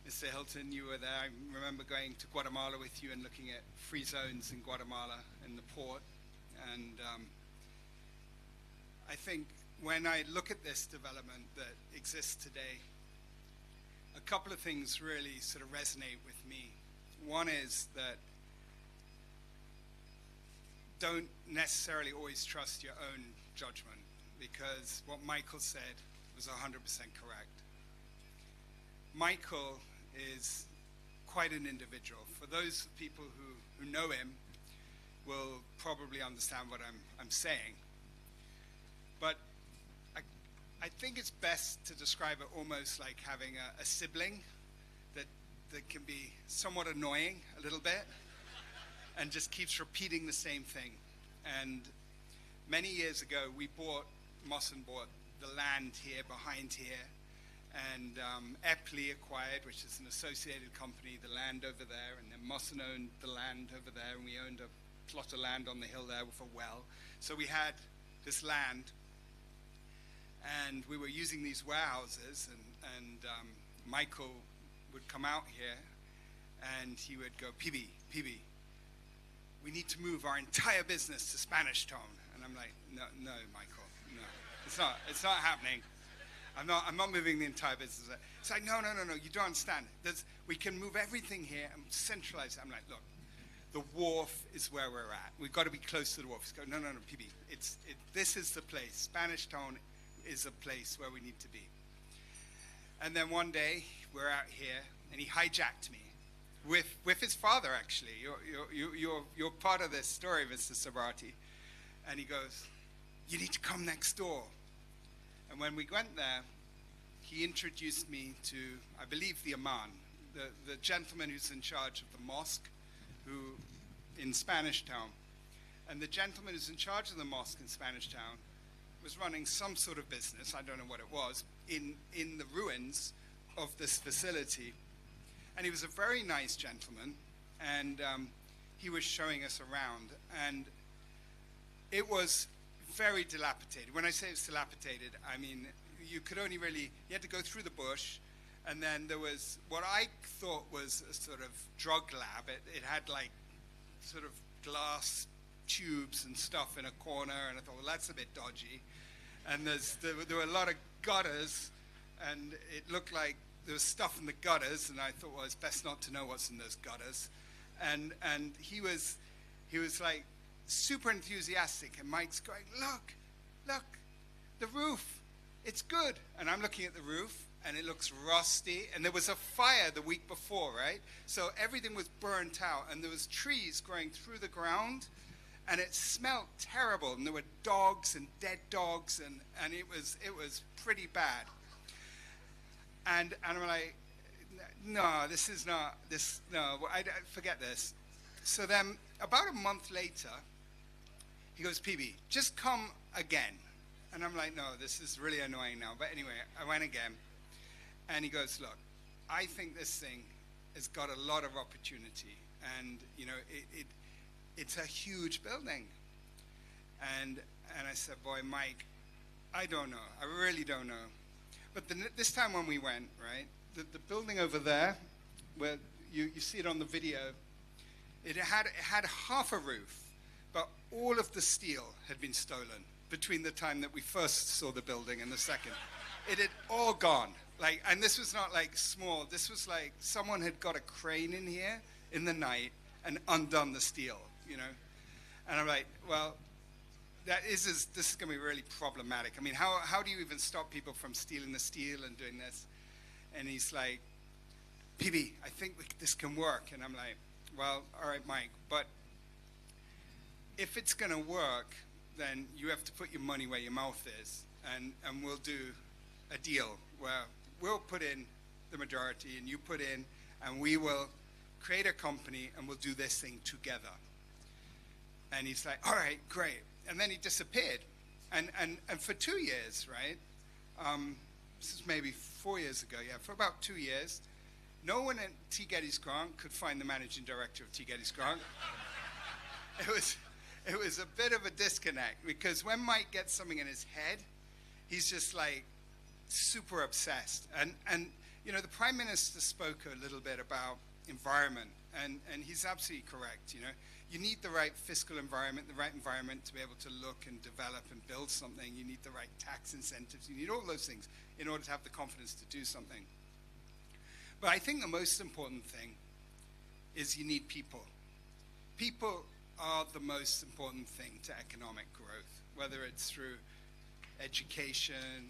Speaker 9: Mr. Hilton, you were there. I remember going to Guatemala with you and looking at free zones in Guatemala in the port. And I think when I look at this development that exists today, a couple of things really sort of resonate with me. One is that don't necessarily always trust your own judgment, because what Michael said was 100% correct. Michael is quite an individual. For those people who know him will probably understand what I'm saying. But I think it's best to describe it almost like having a sibling that can be somewhat annoying a little bit and just keeps repeating the same thing. And many years ago, Musson bought the land here, behind here, And Epley acquired, which is an associated company, the land over there, and then Mawson owned the land over there, and we owned a plot of land on the hill there with a well. So we had this land, and we were using these warehouses, and Michael would come out here, and he would go, PB, we need to move our entire business to Spanish Town. And I'm like, no, Michael, no, it's not happening. I'm not moving the entire business. It's like, no, you don't understand. We can move everything here and centralize it. I'm like, look, the wharf is where we're at. We've got to be close to the wharf. He's going, no, PB, this is the place. Spanish Town is a place where we need to be. And then one day, we're out here, and he hijacked me with his father, actually. You're part of this story, Mr. Subratie. And he goes, you need to come next door. And when we went there, he introduced me to, I believe, the Imam, the gentleman who's in charge of the mosque, who in Spanish Town. And the gentleman who's in charge of the mosque in Spanish Town was running some sort of business, I don't know what it was, in the ruins of this facility. And he was a very nice gentleman, and he was showing us around. And it was very dilapidated. When I say it's dilapidated, I mean, you had to go through the bush, and then there was what I thought was a sort of drug lab. It had like sort of glass tubes and stuff in a corner, and I thought, well, that's a bit dodgy. And there were a lot of gutters, and it looked like there was stuff in the gutters, and I thought, well, it's best not to know what's in those gutters. And he was like super enthusiastic, and Mike's going, look, the roof, it's good. And I'm looking at the roof, and it looks rusty, and there was a fire the week before, right? So everything was burnt out, and there was trees growing through the ground, and it smelled terrible, and there were dogs and dead dogs, and it was pretty bad. And I'm like, no, forget this. So then about a month later, he goes, PB, just come again. And I'm like, no, this is really annoying now. But anyway, I went again. And he goes, look, I think this thing has got a lot of opportunity. And, you know, it's a huge building. And I said, boy, Mike, I don't know. I really don't know. But this time when we went, right, the building over there, where you see it on the video, it had half a roof. But all of the steel had been stolen between the time that we first saw the building and the second. It had all gone. Like, and this was not like small. This was like someone had got a crane in here in the night and undone the steel, you know. And I'm like, well, this is going to be really problematic. I mean, how do you even stop people from stealing the steel and doing this? And he's like, PB, I think this can work. And I'm like, well, all right, Mike, but if it's going to work, then you have to put your money where your mouth is, and we'll do a deal where we'll put in the majority and you put in, and we will create a company and we'll do this thing together. And he's like, all right, great. And then he disappeared. And for 2 years, right, this is maybe 4 years ago, yeah, for about 2 years, no one at T. Geddes Grant could find the managing director of T. Geddes Grant. It was a bit of a disconnect, because when Mike gets something in his head, he's just like super obsessed. And you know, the Prime Minister spoke a little bit about environment, and he's absolutely correct. You know, you need the right fiscal environment, the right environment to be able to look and develop and build something. You need the right tax incentives. You need all those things in order to have the confidence to do something. But I think the most important thing is you need people. People are the most important thing to economic growth, whether it's through education,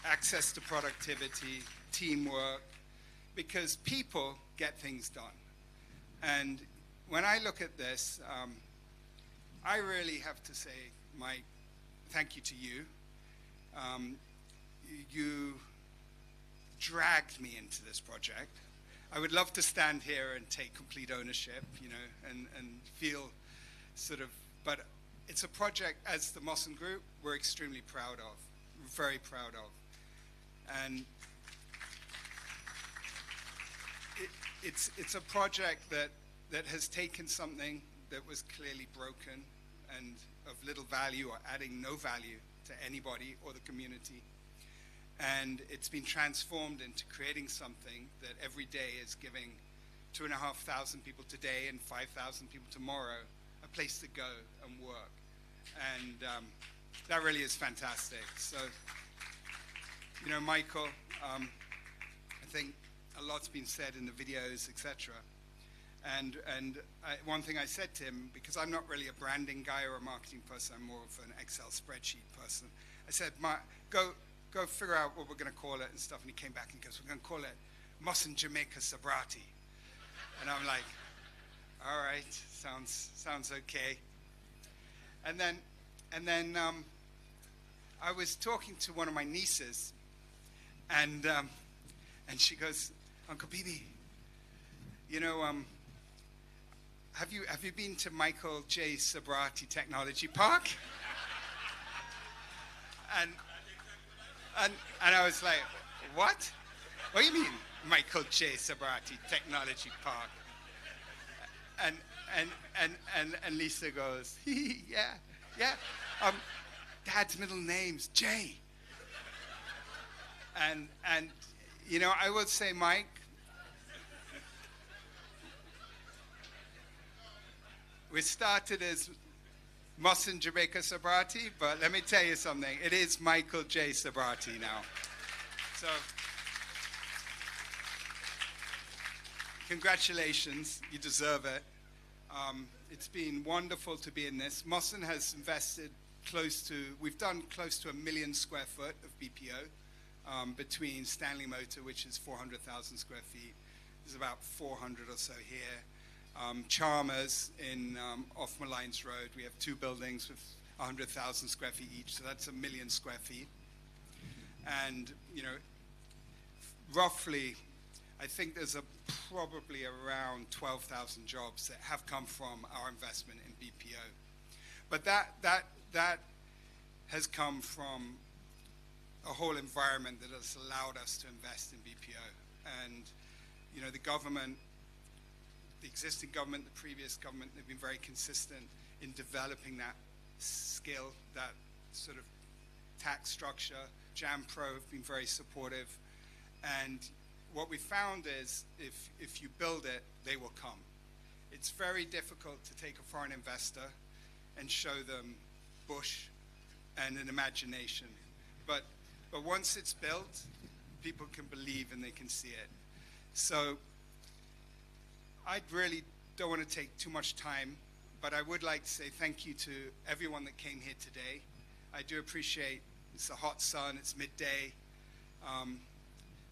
Speaker 9: access to productivity, teamwork, because people get things done. And when I look at this, I really have to say, Mike, thank you to you. You dragged me into this project. I would love to stand here and take complete ownership, you know, and feel sort of, but it's a project, as the Mawson Group, we're extremely proud of, very proud of. And it's a project that has taken something that was clearly broken and of little value or adding no value to anybody or the community. And it's been transformed into creating something that every day is giving 2,500 people today and 5,000 people tomorrow a place to go and work. And that really is fantastic. So, you know, Michael, I think a lot's been said in the videos, etc. And one thing I said to him, because I'm not really a branding guy or a marketing person, I'm more of an Excel spreadsheet person. I said, go figure out what we're going to call it and stuff. And he came back and he goes, we're going to call it Moss and Jamaica Subratie. And I'm like, all right, sounds okay. And then I was talking to one of my nieces, and she goes, Uncle Bibi, you know, have you been to Michael J. Subratie Technology Park? And I was like, what? What do you mean, Michael J. Subratie Technology Park? And Lisa goes, yeah. Dad's middle name's J. And you know, I would say, Mike, we started as Moss and Jamaica Subratie, but let me tell you something. It is Michael J. Subratie now. So, congratulations. You deserve it. It's been wonderful to be in this. Mosson has invested we've done close to 1 million square foot of BPO between Stanley Motor, which is 400,000 square feet. There's about 400 or so here. Chalmers off Malines Road, we have 2 buildings with 100,000 square feet each, so that's 1 million square feet. And, you know, roughly, I think there's probably around 12,000 jobs that have come from our investment in BPO. But that has come from a whole environment that has allowed us to invest in BPO. And, you know, the government, the existing government, the previous government, they've been very consistent in developing that skill, that sort of tax structure. JAMPRO have been very supportive. And what we found is if you build it, they will come. It's very difficult to take a foreign investor and show them bush and an imagination. But once it's built, people can believe and they can see it. So I really don't want to take too much time, but I would like to say thank you to everyone that came here today. I do appreciate, it's a hot sun, it's midday.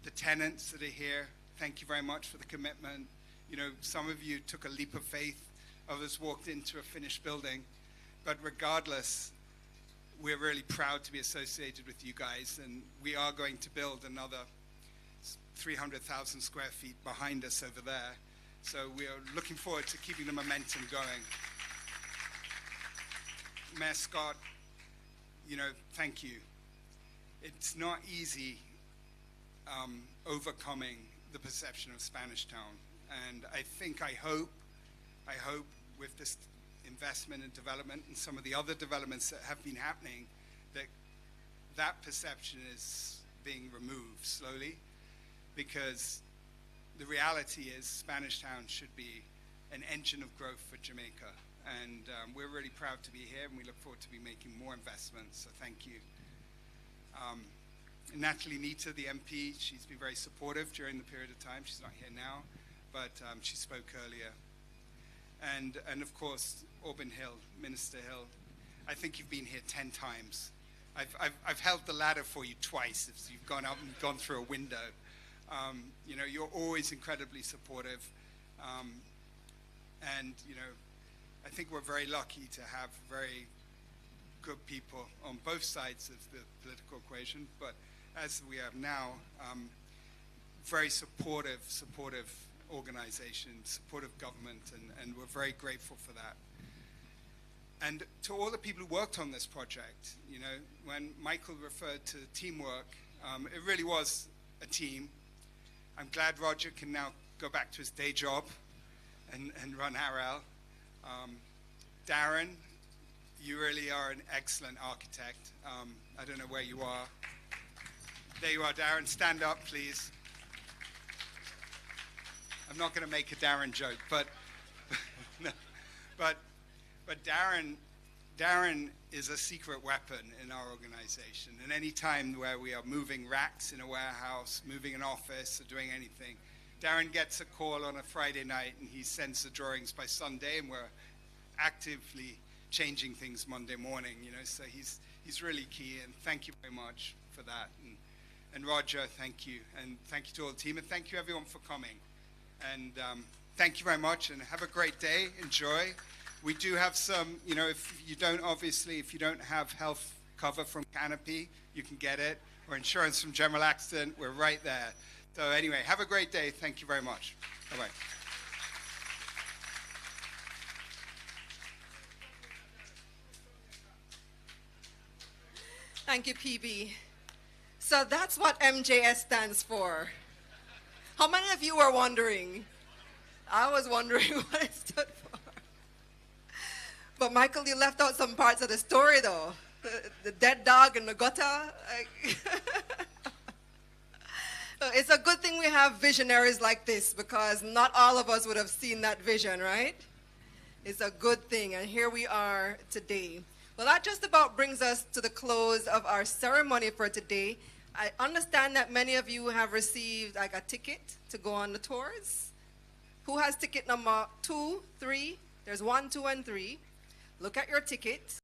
Speaker 9: The tenants that are here, thank you very much for the commitment. You know, some of you took a leap of faith, others walked into a finished building, but regardless, we're really proud to be associated with you guys, and we are going to build another 300,000 square feet behind us over there. So we are looking forward to keeping the momentum going. Mayor Scott, you know, thank you. It's not easy overcoming the perception of Spanish Town. And I hope with this investment and development and some of the other developments that have been happening, that perception is being removed slowly, because the reality is Spanish Town should be an engine of growth for Jamaica. And we're really proud to be here, and we look forward to be making more investments, so thank you. Natalie Nita, the MP, she's been very supportive during the period of time. She's not here now, but she spoke earlier. And of course, Auburn Hill, Minister Hill, I think you've been here 10 times. I've held the ladder for you twice if you've gone up and gone through a window. You know, you're always incredibly supportive. And, you know, I think we're very lucky to have very good people on both sides of the political equation, but as we have now, very supportive organization, supportive government, and we're very grateful for that. And to all the people who worked on this project, you know, when Michael referred to teamwork, It really was a team. I'm glad Roger can now go back to his day job and run Harrell. Darren, you really are an excellent architect. I don't know where you are. There you are, Darren. Stand up, please. I'm not going to make a Darren joke, but no, but Darren is a secret weapon in our organization. And any time where we are moving racks in a warehouse, moving an office, or doing anything, Darren gets a call on a Friday night and he sends the drawings by Sunday, and we're actively changing things Monday morning, you know, so he's really key, and thank you very much for that. And Roger, thank you, and thank you to all the team, and thank you everyone for coming. And thank you very much, and have a great day, enjoy. We do have some, you know, if you don't have health cover from Canopy, you can get it, or insurance from General Accident, we're right there. So anyway, have a great day, thank you very much. Bye-bye.
Speaker 1: Thank you, PB. So that's what MJS stands for. How many of you were wondering? I was wondering what it stood for. But Michael, you left out some parts of the story though. The dead dog in the gutter. It's a good thing we have visionaries like this, because not all of us would have seen that vision, right? It's a good thing, and here we are today. Well, that just about brings us to the close of our ceremony for today. I understand that many of you have received like a ticket to go on the tours. Who has ticket number 2, 3? There's 1, 2, and 3. Look at your ticket.